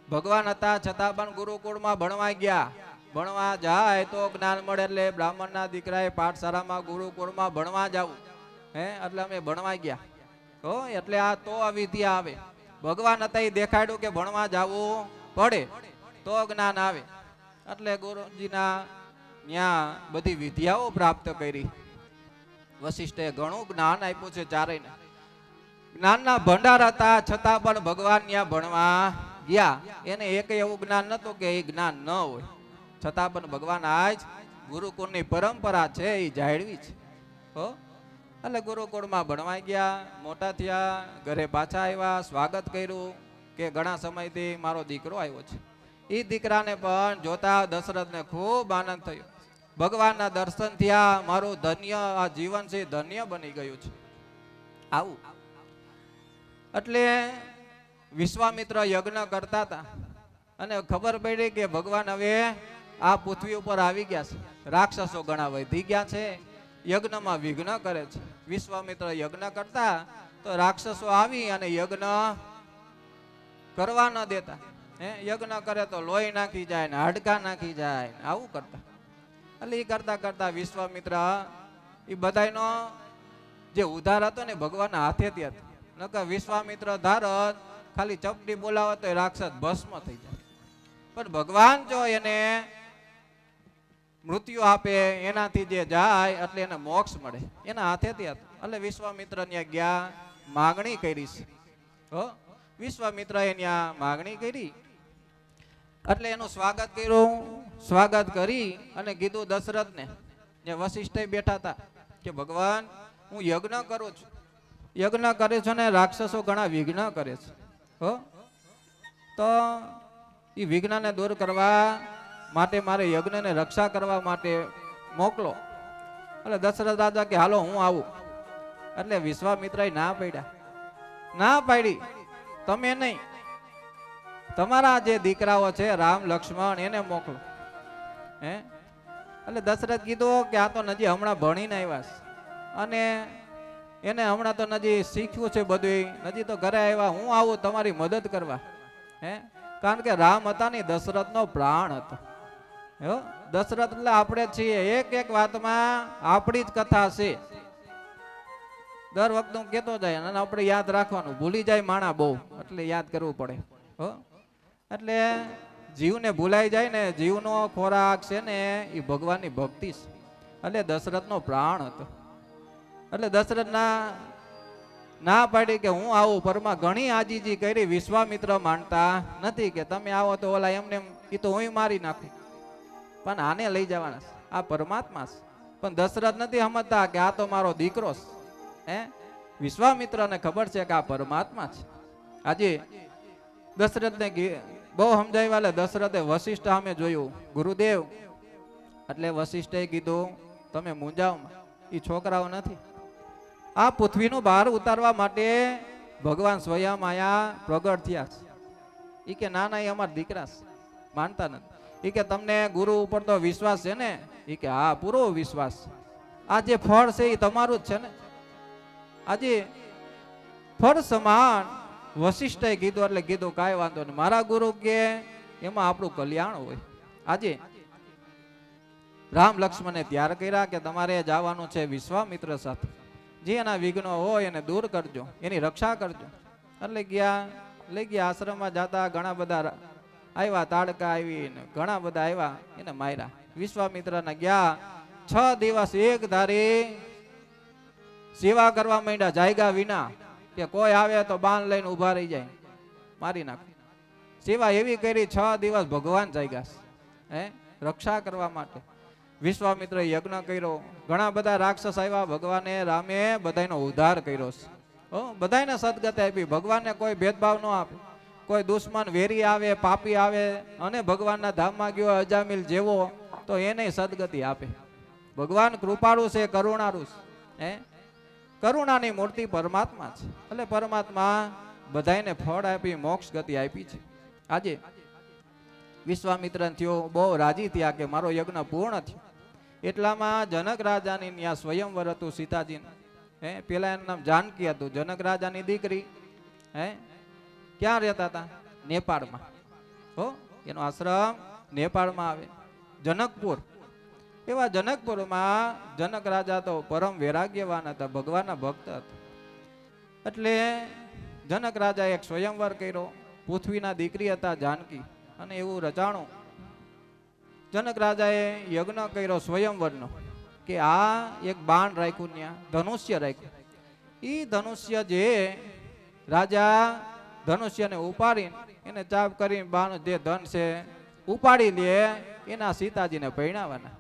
ભગવાન હતા છતાં પણ ગુરુકુળમાં ભણવા ગયા. ભણવા જાય તો જ્ઞાન મળે એટલે બ્રાહ્મણના દીકરાએ પાઠશાળામાં ગુરુકુળમાં ભણવા જવું. એટલે અમે ભણવા ગયા. એટલે આ તો વિદ્યા આવે. ભગવાન હતા એ દેખાડ્યું કે ભણવા જવું પડે તો જ્ઞાન આવે. એટલે ગુરુજીના ત્યાં બધી વિદ્યાઓ પ્રાપ્ત કરી. વશિષ્ઠે ઘણું જ્ઞાન આપ્યું છે ચારેયને. જ્ઞાનના ભંડાર હતા છતાં પણ ભગવાન ત્યાં ભણવા ગયા. એને એક એવું જ્ઞાન નતું કે એ જ્ઞાન ન હોય, છતાં પણ ભગવાન આજ ગુરુકુળની પરંપરા છે એ જાળવી છે. એટલે ગુરુકુળમાં ભણવા ગયા, મોટા થયા, ઘરે પાછા આવ્યા, સ્વાગત કર્યું કે ઘણા સમયથી મારો દીકરો આવ્યો છે. એ દીકરાને પણ જોતા દશરથને ખૂબ આનંદ થયો. ભગવાનના દર્શન થયા, મારું ધન્ય આ જીવન છે ધન્ય બની ગયું છે. આવું એટલે વિશ્વામિત્ર યજ્ઞ કરતા હતા અને ખબર પડી કે ભગવાન હવે આ પૃથ્વી ઉપર આવી ગયા છે. રાક્ષસો ઘણા વધી ગયા છે, યજ્ઞમાં વિઘ્ન કરે છે. વિશ્વામિત્ર યજ્ઞ કરતા તો રાક્ષસો આવી અને યજ્ઞ કરવા ન દેતા. યજ્ઞ કરે તો લોહી નાખી જાય ને હાડકા નાખી જાય ને આવું કરતા. એટલે એ કરતા કરતા વિશ્વામિત્ર એ બધાનો જે ઉધાર હતો ને ભગવાનના હાથેથી હતો. નકર વિશ્વામિત્ર ધારત ખાલી ચપટી બોલાવો તો રાક્ષસ ભસ્મ થઈ જાય. પણ ભગવાન જો એને મૃત્યુ આપે એનાથી જે જાય એટલે એને મોક્ષ મળે, એના હાથેથી હતું. એટલે વિશ્વામિત્ર ત્યાં ગયા, માગણી કરી છે. વિશ્વામિત્ર એ ત્યાં માગણી કરી એટલે એનું સ્વાગત કર્યું. સ્વાગત કરી અને કીધું દશરથને, જે વશિષ્ઠ બેઠા હતા, કે ભગવાન હું યજ્ઞ કરું છું, યજ્ઞ કરે છે ને રાક્ષસો ઘણા વિઘ્ન કરે છે. તો એ વિઘ્નને દૂર કરવા માટે મારે યજ્ઞને રક્ષા કરવા માટે મોકલો. એટલે દશરથ રાજા કે હાલો હું આવું. એટલે વિશ્વામિત્રએ ના પાડ્યા, ના પાડી, તમે નહીં, તમારા જે દીકરાઓ છે રામ લક્ષ્મણ એને મોકલો. એટલે દશરથ કીધું કે આ તો નજી હમણાં ભણીને આવ્યા છે અને એને હમણાં તો નજી શીખ્યું છે બધું, નજી તો ઘરે આવ્યા, હું આવું તમારી મદદ કરવા. કારણ કે રામ હતા ને દશરથનો પ્રાણ હતો. દશરથ એટલે આપણે છીએ, એક એક વાતમાં આપણી જ કથા છે. દર વખતે હું કેતો જાય અને આપણે યાદ રાખવાનું, ભૂલી જાય માણા બહુ, એટલે યાદ કરવું પડે. એટલે જીવને ભૂલાઈ જાય ને, જીવનો ખોરાક છે ને એ ભગવાનની ભક્તિ છે. એટલે દશરથનો પ્રાણ હતો. એટલે દશરથ ના પાડી કે હું આવું, પરમાં ઘણી આજીજી કરી. વિશ્વામિત્ર માનતા નથી કે તમે આવો તો ઓલા એમને એ તો હું મારી નાખું, પણ આને લઈ જવાના છે, આ પરમાત્મા છે. પણ દશરથ નથી સમજતા કે આ તો મારો દીકરો છે. વિશ્વામિત્રને ખબર છે કે આ પરમાત્મા છે. આજે દશરથને બહુ સમજાવ્યા. એટલે દશરથે વશિષ્ઠ સામે જોયું, ગુરુદેવ. એટલે વશિષ્ઠે કીધું તમે મૂંઝાવમાં, એ છોકરાઓ નથી. આ પૃથ્વીનું બહાર ઉતારવા માટે ભગવાન સ્વયં આયા પ્રગટ થયા છે. એ કે ના ના, એ અમારા દીકરા છે, માનતા નથી. એ કે તમને ગુરુ ઉપર તો વિશ્વાસ છે ને? એ કે હા, પૂરો વિશ્વાસ. આ જે ફળ છે એ તમારું જ છે ને? આજે ફળ સમાન. વશિષ્ઠે કીધું એટલે કીધું કાંઈ વાંધો નહીં, મારા ગુરુ કે એમાં આપણું કલ્યાણ હોય. આજે રામ લક્ષ્મણે ત્યાર કર્યા કે તમારે જવાનું છે વિશ્વામિત્ર સાથે. જે એના વિઘ્નો હોય એને દૂર કરજો, એની રક્ષા કરજો. એટલે લઈ ગયા આશ્રમમાં જાતા ઘણા બધા આવ્યા, તાડકા આવી ને ઘણા બધા આવ્યા, એને માર્યા. વિશ્વામિત્રના ગયા 6 દિવસ એક ધારી સેવા કરવા માંડ્યા, જાયગા વિના કે કોઈ આવે તો બાણ લઈને ઉભા રહી જાય, મારી નાખ. સેવા એવી કરી 6 દિવસ ભગવાન જાયગા હે રક્ષા કરવા માટે. વિશ્વામિત્ર યજ્ઞ કર્યો, ઘણા બધા રાક્ષસ આવ્યા, ભગવાને રામે બધાનો ઉદ્ધાર કર્યો છે. બધાને સદગતિ આપી. ભગવાનને કોઈ ભેદભાવ ન આપે. કોઈ દુશ્મન વેરી આવે, પાપી આવે અને ભગવાનના ધામમાં ગયો અજામિલ જેવો, તો એને સદગતિ આપે. ભગવાન કૃપાળુ છે, કરુણાળુ છે. હે કરુણાની મૂર્તિ પરમાત્મા છે. એટલે પરમાત્મા બધાને ફળ આપી, મોક્ષ ગતિ આપી છે. આજે વિશ્વામિત્ર થયો, બહુ રાજી થયા કે મારો યજ્ઞ પૂર્ણ થયો. એટલામાં જનક રાજાની ત્યાં સ્વયંવર હતું સીતાજીને. હે પેલા એનું નામ જાનકી હતું. જનક રાજાની દીકરી હે ક્યાં રહેતા હતા? નેપાળમાં. હો એનો આશ્રમ નેપાળમાં આવે, જનકપુર. એવા જનકપુરમાં જનક રાજા તો પરમ વૈરાગ્યવાન હતા, ભગવાનના ભક્ત હતા. એટલે જનક રાજા એક સ્વયંવર કર્યો. પૃથ્વીના દીકરી હતા જાનકી, અને એવું રચાણું જનક રાજાએ યજ્ઞ કર્યો સ્વયંવરનો કે આ એક બાણ રાખ્યું, ત્યાં ધનુષ્ય રાખ્યું. એ ધનુષ્ય જે રાજા ધનુષ્યને ઉપાડીને એને ચાપ કરીને બાણ જે ધન છે ઉપાડી લે, એના સીતાજીને પરણાવવાના.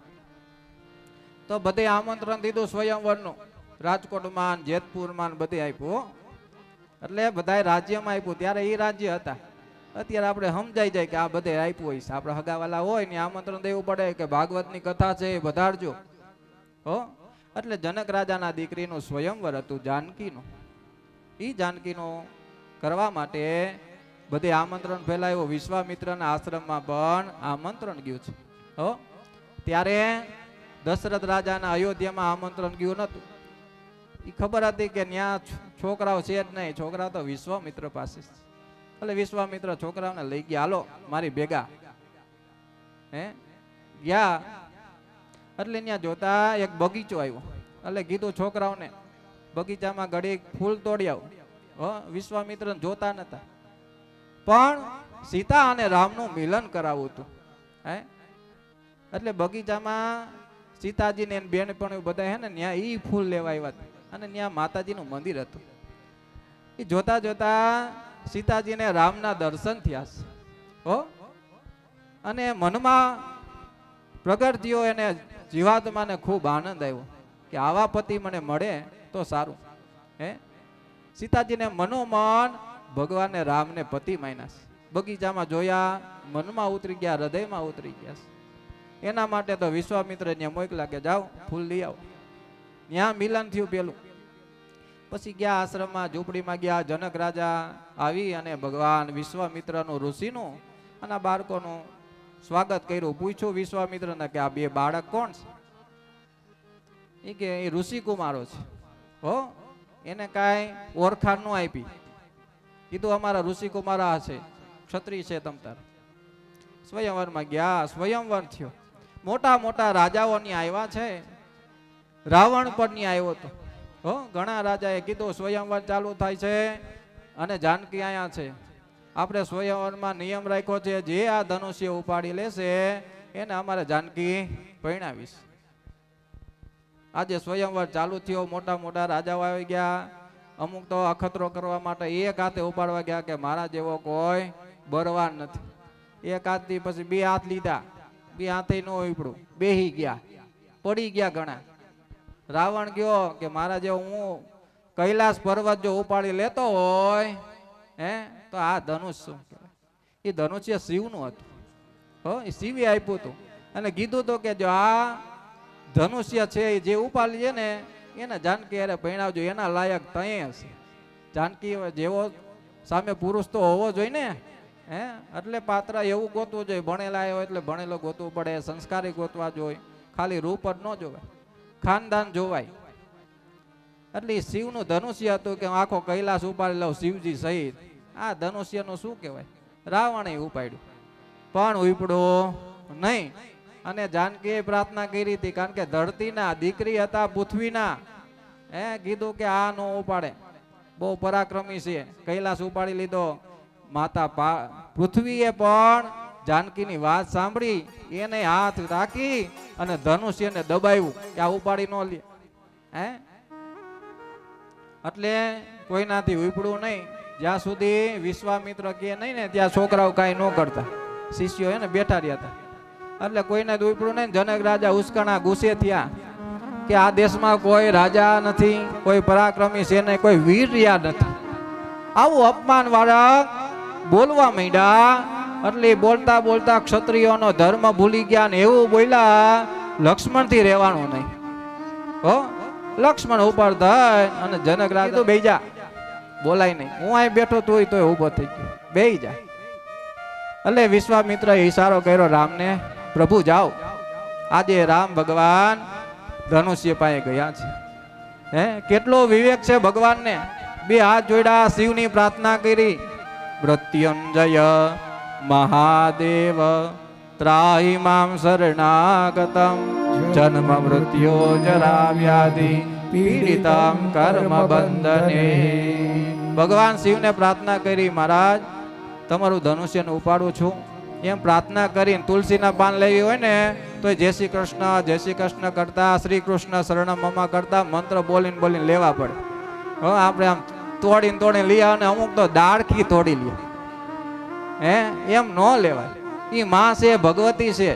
તો બધે આમંત્રણ દીધું સ્વયંવરનું, રાજકોટમાં જેતપુરમાં બધે આપ્યું. એટલે બધા રાજ્યમાં આપ્યું. ત્યારે એ રાજ્ય હતા. અત્યારે આપણે સમજાઈ જાય કે આ બધે આપ્યું હોય છે. આપણે હગાવાલા હોય ને આમંત્રણ દેવું પડે કે ભાગવતની કથા છે એ વધારજો. હો એટલે જનક રાજાના દીકરીનું સ્વયંવર હતું જાનકીનું. એ જાનકીનું કરવા માટે બધે આમંત્રણ ફેલાયું. વિશ્વામિત્રના આશ્રમમાં પણ આમંત્રણ ગયું છે. હો ત્યારે દશરથ રાજાના અયોધ્યામાં આમંત્રણ ગયું નતું. એ ખબર હતી કે ત્યાં છોકરાઓ છે જ નહીં, છોકરા તો વિશ્વામિત્ર પાસે. એટલે વિશ્વામિત્ર છોકરાઓને લઈ ગયા, હાલો મારી ભેગા. હે ગયા એટલે ત્યાં જોતા એક બગીચો આવ્યો. એટલે કીધું છોકરાઓને બગીચામાં ઘડી ફૂલ તોડી આવો. વિશ્વામિત્ર જોતા નતા, પણ સીતા અને રામનું મિલન કરાવવું હતું. હે એટલે બગીચામાં સીતાજીને બેન પણ બધા હે ને ત્યાં ઈ ફૂલ લેવા આવ્યા. અને ત્યાં માતાજીનું મંદિર હતું. એ જોતા જોતા સીતાજીને રામના દર્શન થયા છે. હો અને મનમાં પ્રગટ થયો, એને જીવાત્માને ખૂબ આનંદ આવ્યો કે આવા પતિ મને મળે તો સારું. હે સીતાજીને મનોમન ભગવાનને રામને પતિ માન્યા છે. બગીચામાં જોયા, મનમાં ઉતરી ગયા, હૃદયમાં ઉતરી ગયા છે. એના માટે તો વિશ્વામિત્ર ને મોકલા કે જાઓ ફૂલ લઈ આવો. ત્યાં મિલન થયું પેલું. પછી ગયા આશ્રમમાં, ઝૂંપડીમાં ગયા. જનક રાજા આવી અને ભગવાન વિશ્વામિત્રનું ઋષિનું અને બાળકોનું સ્વાગત કર્યું. પૂછ્યું વિશ્વામિત્રને કે આ બે બાળક કોણ છે? એ કે એ ઋષિ કુમારો છે. હો એને કાંઈ ઓળખાણ ન આપી. કીધું અમારા ઋષિ કુમારા છે, ક્ષત્રિય છે તમ તાર. સ્વયંવરમાં ગયા, સ્વયંવર થયો. મોટા મોટા રાજાઓની આવ્યા છે. રાવણ પણ ની આવ્યો હતો. હો ઘણા રાજાએ કીધું સ્વયંવર ચાલુ થાય છે અને જાનકી અહીંયા છે. આપણે સ્વયંવરમાં નિયમ રાખ્યો છે, જે આ ધનુષ્ય ઉપાડી લેશે એને અમારે જાનકી પરણાવીશ. આજે સ્વયંવર ચાલુ થયો. મોટા મોટા રાજાઓ આવી ગયા. અમુક તો અખતરો કરવા માટે એક હાથે ઉપાડવા ગયા કે મારા જેવો કોઈ બળવાન નથી. એક હાથથી પછી 2 હાથ લીધા, 2 હાથે ન ઉપડું, બેહી ગયા, પડી ગયા ઘણા. રાવણ ગયો કે મારા જેવો હું કૈલાસ પર્વત જો ઉપાડી લેતો હોય હે તો આ ધનુષ શું કહેવાય? એ ધનુષ્ય શિવનું હતું. હો એ શિવે આપ્યું હતું અને કીધું હતું કે જો આ ધનુષ્ય છે જે ઉપાડી છે ને એને જાનકી અરે પરણાવજો, એના લાયક તય હશે. જાનકી જેવો સામે પુરુષ તો હોવો જોઈએ ને. હે એટલે પાત્ર એવું ગોતવું જોઈએ. ભણેલા હોય એટલે ભણેલો ગોતવું પડે, સંસ્કારી ગોતવા જોઈએ. ખાલી રૂપ જ ન જોવાય, ખાનદાન જોવાય. એટલે શિવનું ધનુષ્ય હતું કે આખો કૈલાસ ઉપાડી લઉં શિવજી સહિત. આ ધનુષ્યનું શું કહેવાય? રાવણે ઉપાડ્યું પણ ઉપડ્યું નહીં. અને જાનકીએ પ્રાર્થના કરી હતી, કારણ કે ધરતીના દીકરી હતા, પૃથ્વીના. કીધું કે આ નો ઉપાડે, બહુ પરાક્રમી છે. કૈલાસ ઉપાડી લીધો. માતા પૃથ્વીએ પણ જાનકીની વાત સાંભળી, એને હાથ રાખી અને ધનુષ્યને દબાવ્યું કે આ ઉપાડી નો લે. એટલે કોઈનાથી ઉપડવું નહીં. જ્યાં સુધી વિશ્વામિત્ર કે નહીં ને ત્યાં છોકરાઓ કાંઈ ન કરતા, શિષ્યો એને બેઠા રહ્યા હતા. એટલે કોઈને ઉપડવું નહીં. જનક રાજા ઉશ્કણા ગુસ્સે થયા કે આ દેશમાં કોઈ રાજા નથી, કોઈ પરાક્રમી છે નહીં, કોઈ વીર રહ્યા નથી. આવું અપમાન વાળા બોલવા માંડ્યા. એટલે બોલતા બોલતા ક્ષત્રિયોનો ધર્મ ભૂલી ગયા ને એવું બોલ્યા, લક્ષ્મણથી રહેવાનું નહીં. હો, લક્ષ્મણ ઉપર થઈ અને જનક રાજા બેહી જા, બોલાય નહીં. હું અહીં બેઠો તોય ઉભો થઈ ગયો, બેહી જા. એટલે વિશ્વામિત્ર ઈશારો કર્યો રામને, પ્રભુ જાઓ. આજે રામ ભગવાન ધનુષ્ય પાસે ગયા છે. કેટલો વિવેક છે ભગવાનને. બે હાથ જોડ્યા, શિવની પ્રાર્થના કરી. મૃત્યુંજય મહાદેવ ત્રાહી મામ શરણાગતમ જન્મ મૃત્યો જરા વ્યાધિ પીડિતમ કર્મ બંધને. ભગવાન શિવને પ્રાર્થના કરી, મહારાજ તમારું ધનુષ્યને ઉપાડું છું. એમ પ્રાર્થના કરીને તુલસીના પાન લેવી હોય ને તો જય શ્રી કૃષ્ણ કરતા, શ્રી કૃષ્ણ શરણમ મમા કરતા મંત્ર બોલીને બોલીને લેવા પડે. આપણે આમ તોડીને લઈ આવે ને અમુક તો દાળખી તોડી લે. એમ ન લેવાય. એ માં છે, ભગવતી છે.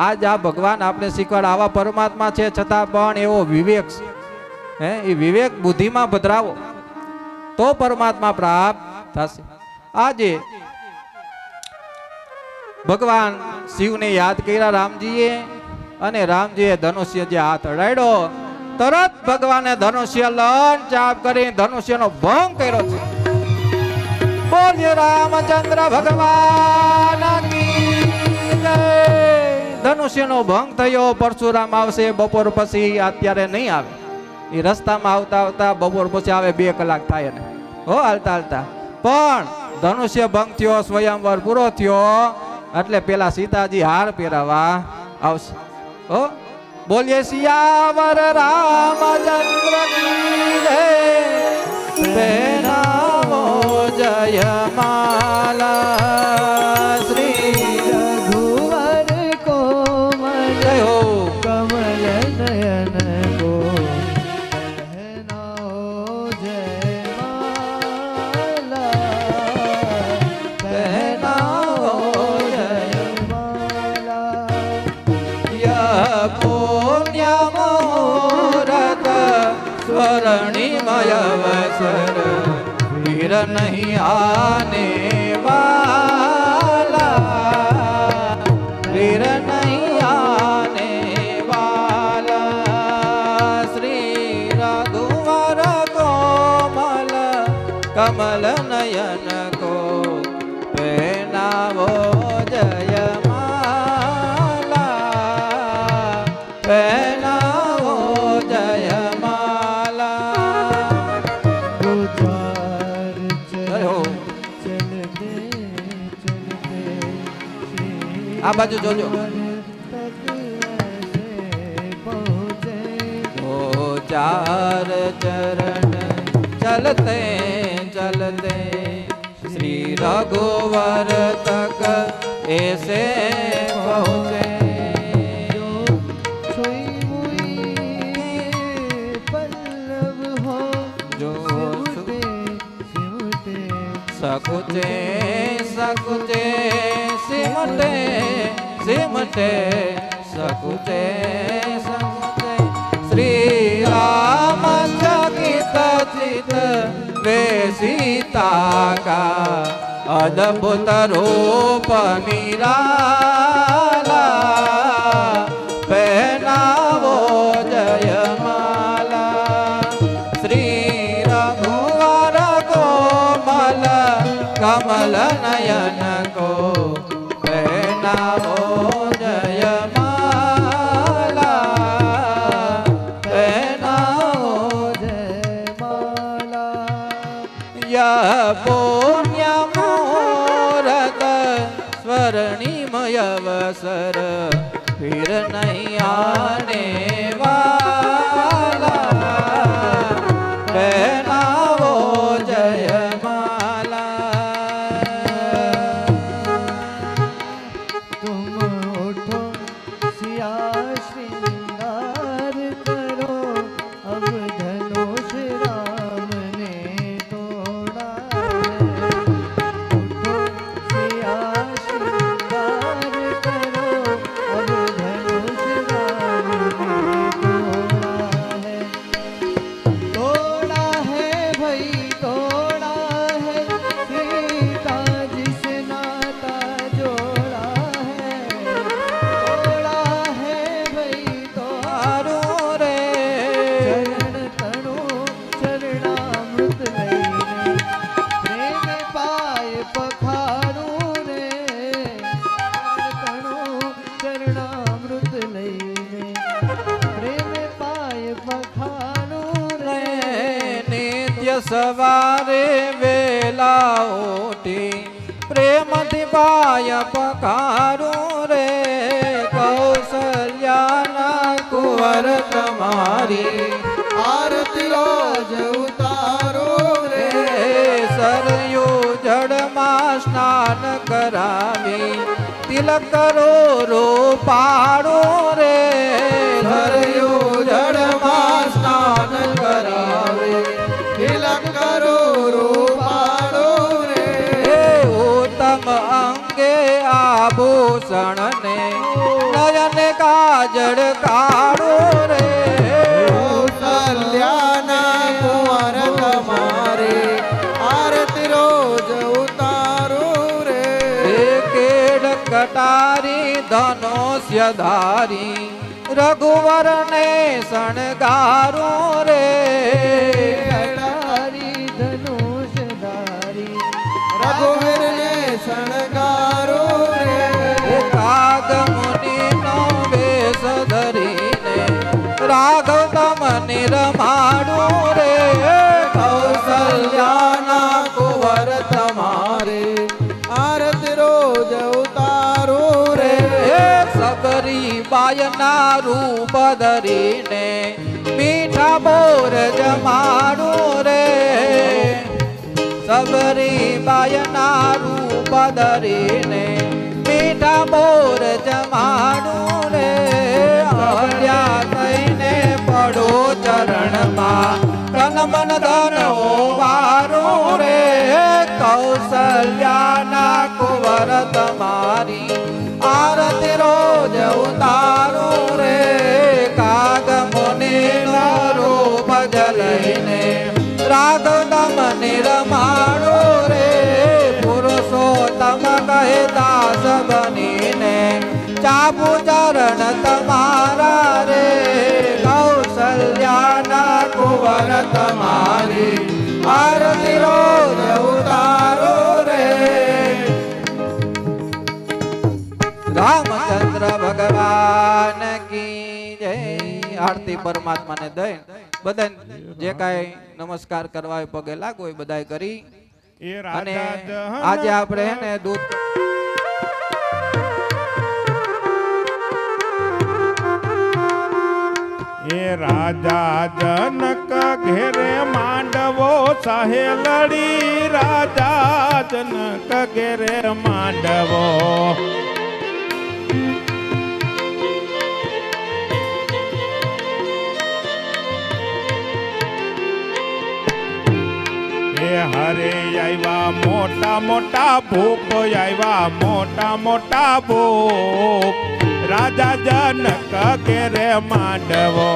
આજ આ ભગવાન આપણે શીખવાડ, આવા પરમાત્મા છે છતાં પણ એવો વિવેક છે. એ વિવેક બુદ્ધિમાં પધરાવો તો પરમાત્મા પ્રાપ્ત થશે. આજે ભગવાન શિવને યાદ કર્યા રામજીએ, અને રામજીએ ધનુષ્ય જે હાથ અડાડ્યો, તરત ભગવાને ધનુષ્ય લન ચાપ કરી ધનુષ્યનો ભંગ કર્યો છે. બોલ્ય રામચંદ્ર ભગવાન કી જય. ધનુષ્યનો ભંગ થયો. પરશુરામ આવશે બપોર પછી, અત્યારે નહીં આવે. એ રસ્તામાં આવતા આવતા બપોર પછી આવે, 2 કલાક થાય ને હાલતા. પણ ધનુષ્ય ભંગ થયો, સ્વયંવર પૂરો થયો. એટલે પેલા સીતાજી હાર પહેરાવા આવશે. બોલીએ સિયાવર રામચંદ્ર કી જય. પહેરાવો જયમાલા શ્રી રઘુવર કોમલ કમલ નયન કો પહેનાઓ જયમાલા. પહેનાઓ જયમાલા. પુણ્ય મુહૂર્ત સ્વર્ણિમય અવસર વીર નહીં આને વાલા. વીર નહીં આને વાલા. શ્રી રઘુવર કોમલ કમલ નયન કો પહેનાવો જયમાલા. પહેનાવો જયમાલા. ગુજાર આ બાજુ જોજો. દો ચાર ચરણ ચલતે ચલતે શ્રી રઘુवर तक ऐसे पहुँचे. सकुचे सकुचे सिमटे सिमटे सकुचे सकुचे. श्री राम चकित चित वे सीता का अद्भुत रूप निराला. पहनावो जयमाला. श्री रघुवर कोमल कमल नयन को पहनावो जयमाला. पहनावो जयमाला. यह पुण्य मुहूर्त स्वर्णिमय अवसर फिर नहीं आने वाला. સવારે વેલા ઉઠી પ્રેમથી પાય પખારું રે કૌશલ્યાના કુંવર તમારી આરતી રોજ ઉતારો રે સરયુ જળમાં સ્નાન કરાવી તિલક કરો રૂપાળો રે સરયુ જળમાં સ્નાન કરાવે તિલક કરો રૂપાળો રે ઉત્તમ અંગે આભૂષણ ને નયન કાજળ કાળો રે કૌશલ્યાના કુંવર તમારે આરતી રોજ ઉતારો રે કેડ કટારી ધનુષ્ય ધારી રઘુવર ને શણગારો રે કટારી ધનુષધારી રઘુવીરને શણગારો રે કાગ મુનિનો વેશ ધરીને રાઘવ તમને રમાડું રે કૌશલ્યાના કુંવર તમારે આરતી રોજ ઉતારો રે સબરી બાયના રૂપ ધરીને મીઠા બોર જમાડું રે સબરી બાયના રૂપ ધરીને મીઠા બોર જમાડું રે હલ્યા થઈને પડો ચરણમાં તન મન ધન વારું રે કૌશલ્યાના કુંવર તમારી આરતી રોજ ઉતારો રે કાગ મુનિનો રૂપ જલઈને રાઘવ તમને રમાડો રે પુરુષોત્તમ કહે દાસ બનીને ચાપુ ચરણ તમારા રે કૌશલ્યાના કુંવર તમારી આરતી રોજ ઉતારો રે રામચંદ્ર ભગવાન કી જય આરતી પરમાત્માને દઈ બધા જે કાંઈ નમસ્કાર કરવા હોય પગે લાગો હોય બધાય કરી એ અને રાજા આજે આપણે હે ને દૂધ એ રાજા જનક ઘેરે માંડવો સાહે લડી રાજા જનક ઘેરે માંડવો એ હરે આવ્યા મોટા મોટા ભૂપ આવ્યા મોટા મોટા ભૂપ રાજા જનક ઘેરે માંડવો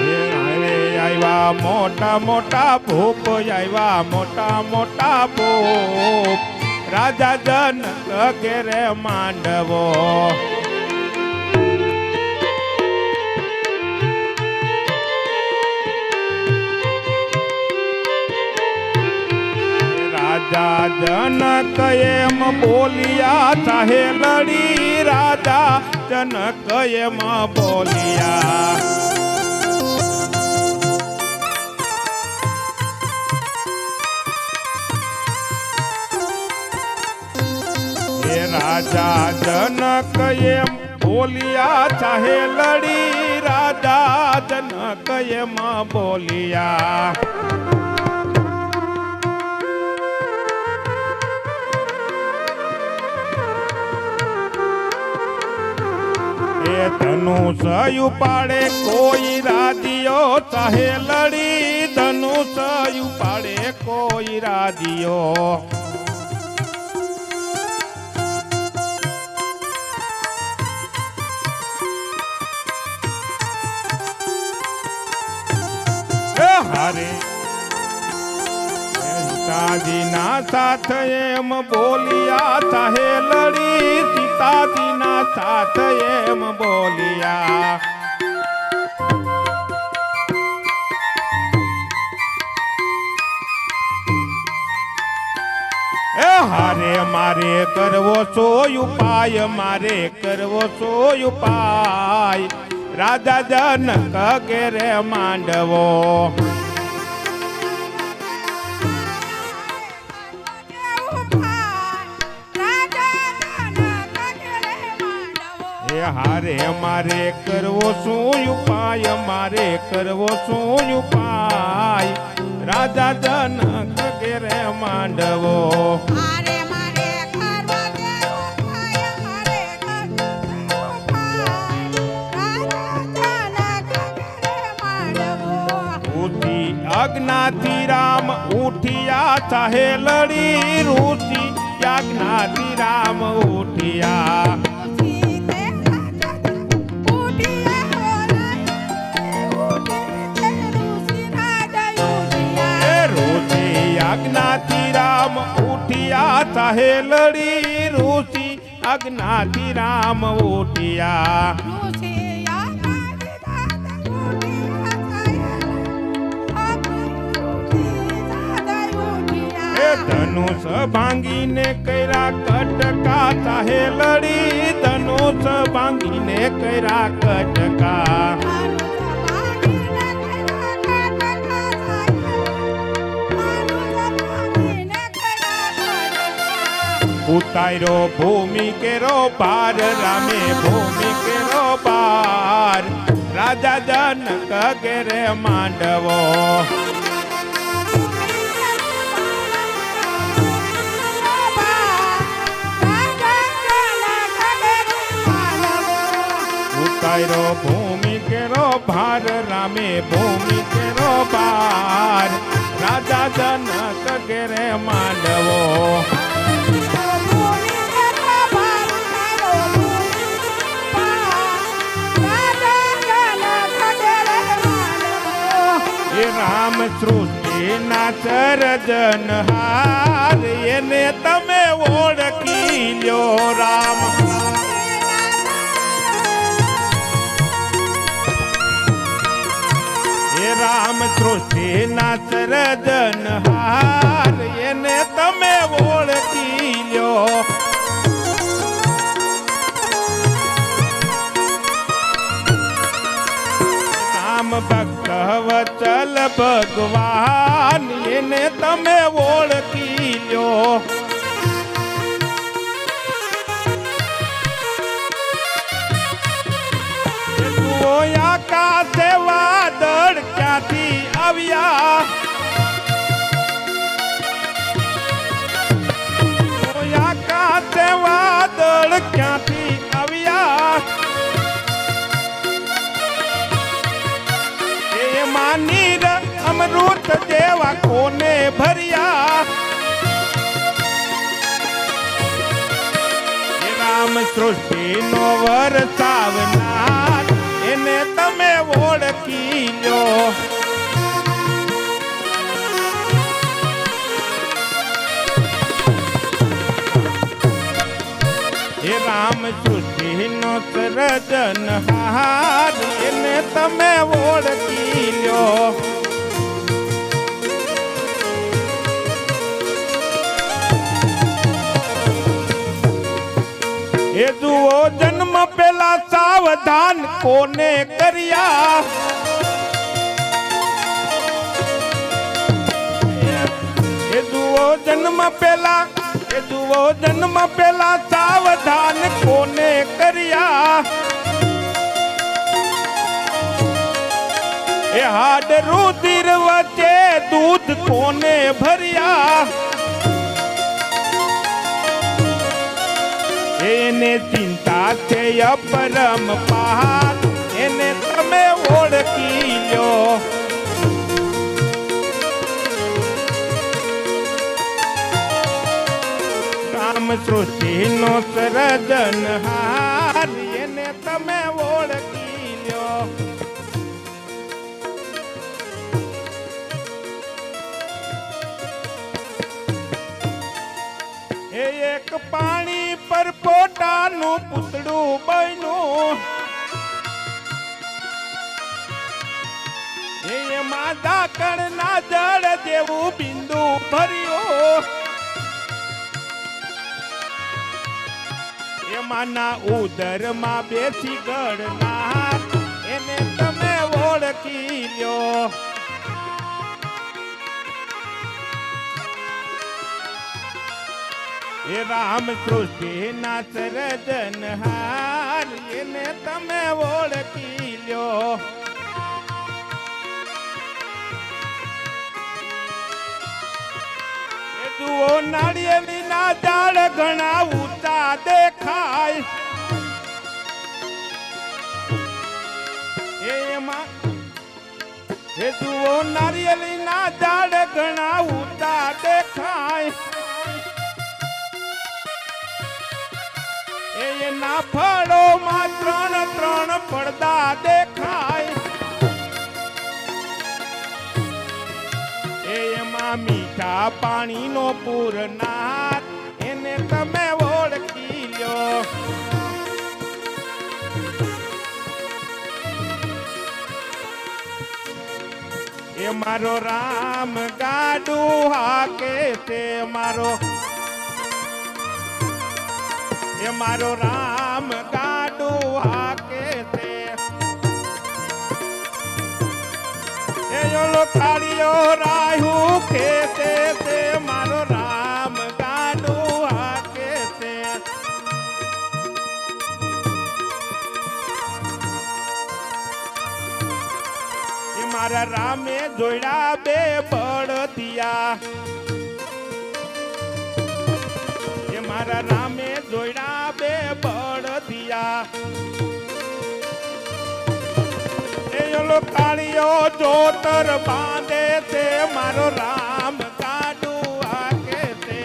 એ હરે આવ્યા મોટા મોટા ભૂપ આવ્યા મોટા મોટા ભૂપ રાજા જનક ઘેરે માંડવો રાજા જનક એમ બોલિયા ચાહે લડી રાજા જનક એમ બોલિયા એ રાજા જનક એમ બોલિયા ચાહે લડી રાજા જનક એમ બોલિયા એ ધનુષ ઉપાડે કોઈ રાધિયો ચાહે લડી ધનુષ ઉપાડે કોઈ રાધિયો હરે સીતાજીના સાથ એમ બોલિયા ચાહે લડી સીતાજીના સાથ એમ બોલિયા એ હારે મારે કરવો સો ઉપાય મારે કરવો સો ઉપાય રાજા જનક ઘેરે માંડવો એ હારે મારે કરવો શું ઉપાય મારે કરવો શું ઉપાય રાજા જનક ઘેરે માંડવો ઉઠી અજ્ઞાથી રામ ઉઠિયા ચાહે લડી ઋષિ અજ્ઞાથી રામ ઉઠિયા અજ્ઞાથી રામ ઉઠિયા ચાહે લડી ઋષિ અજ્ઞાથી રામ ઉઠિયા એ ધનુષ ભાંગીને કર્યા કટકા ચાહે લડી ધનુષ ભાંગીને કર્યા કટકા ઉતાર્યો ભૂમિ કેરો પાર રામે ભૂમિ કેરો પાર રાજા જનક ઘેરે માંડવો ઉતાર્યો ભૂમિ કેરો ભાર રામે ભૂમિ કેરો પાર રાજા જનક ઘેરે માંડવો રામ સૃષ્ટિ ના સર્જનહાર એને તમે ઓળખી લ્યો રામ એ રામ સૃષ્ટિ ના સર્જનહાર એને તમે ઓળખી લ્યો ભક્ત વચલ ભગવાન એને તમે ઓળખી લ્યો આકાશે વાદળ ક્યાંથી આવ્યા આકાશે વાદળ ક્યાંથી આવ્યા નીર અમૃત જેવા કોને ભર્યા રામ સૃષ્ટિ નો વરસાવનાર એને તમે ઓળખી લો હે રામ સૃષ્ટિ નો સર્જનહાર એને તમે ઓળખી લ્યો એ જુઓ જન્મ પેલા સાવધાન કોને કર્યા એ જુઓ જન્મ પેલા સાવધાન કોને કર્યા એ હાડ રુધિર વચ્ચે દૂધ કોને ભર્યા એને ચિંતા છે અપરમ પહાડ એને તમે ઓળખી લો રામ સૃષ્ટિ નો સર્જનહાર એને તમે ઓળખી લો એક પાણી પર પોતાનું પૂતળું બન્યું એમાં ઝાકળના જળ જેવું બિંદુ ભર્યું માના ઉદરમાં બેસી ગળનાર એને તમે ઓળખી લ્યો. એ રામ સૃષ્ટિના સર્જનહાર એને તમે ઓળખી લ્યો. એ જુઓ નાળિયેરીના ઝાડ ઘણા ઊંચા દેખાય. એમાં એ જુઓ નાળિયેરીના ઝાડ ઘણા ઊંચા દેખાય. એના ફળોમાં ત્રણ ત્રણ પડદા દેખાય. એમાં મીઠા પાણીનો પૂરનાર એને તમે ઓળખી લ્યો. એ મારો રામ ગાડું હાકે છે મારો. એ મારો રામ ગાડું હાકે છે. એ ઓલો કાળિયો રાહુ ખેતે છે મારો રામ ગાડું હાકે છે. એ મારા રામે જોડ્યા બે બળદિયા. એ મારા રામે જોડ્યા બે બળદિયા. એ ઓલો કાળિયો જોતર બાંધે છે મારો રામ ગાડું હાકે છે.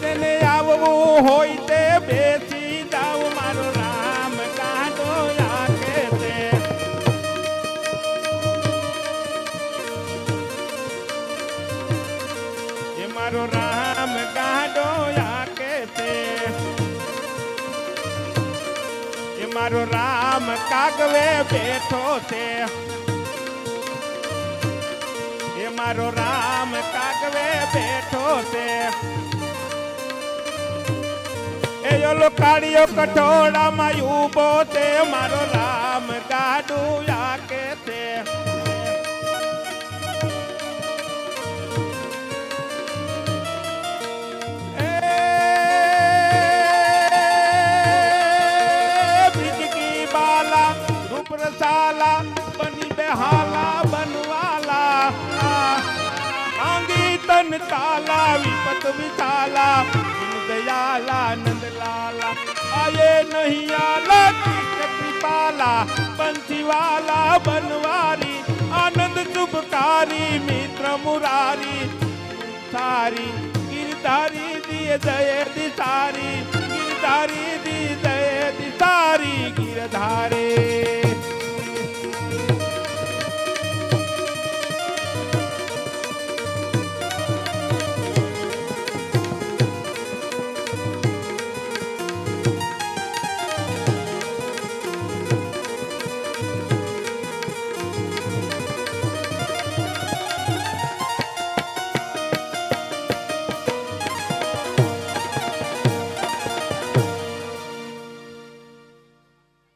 જેને આવવું હોય તે બેસી જાવ મારો રામ ગાડું હાકે છે. મારો રામ ગાડો હાકે છે. એ મારો રામ કાગવે બેઠો છે. એ મારો રામ કાગવે બેઠો છે. એ ઓલો કાળિયો કઠોળામાં ઊભો છે મારો રામ ગાડું હાકે છે. સાલા બની બેહાલા બનવાલા આંગી તન તાલા વિપત વિશાલા દયાલા નંદલાલા આયે નહીં આલા કૃષ્ણ કૃપાલા બંસીવાલા બનવારી આનંદ શુભકારી મિત્ર મુરારી સારી ગિરધારી દિય જય દિસારી ગિરધારી દી જય દિસારી ગિરધારે.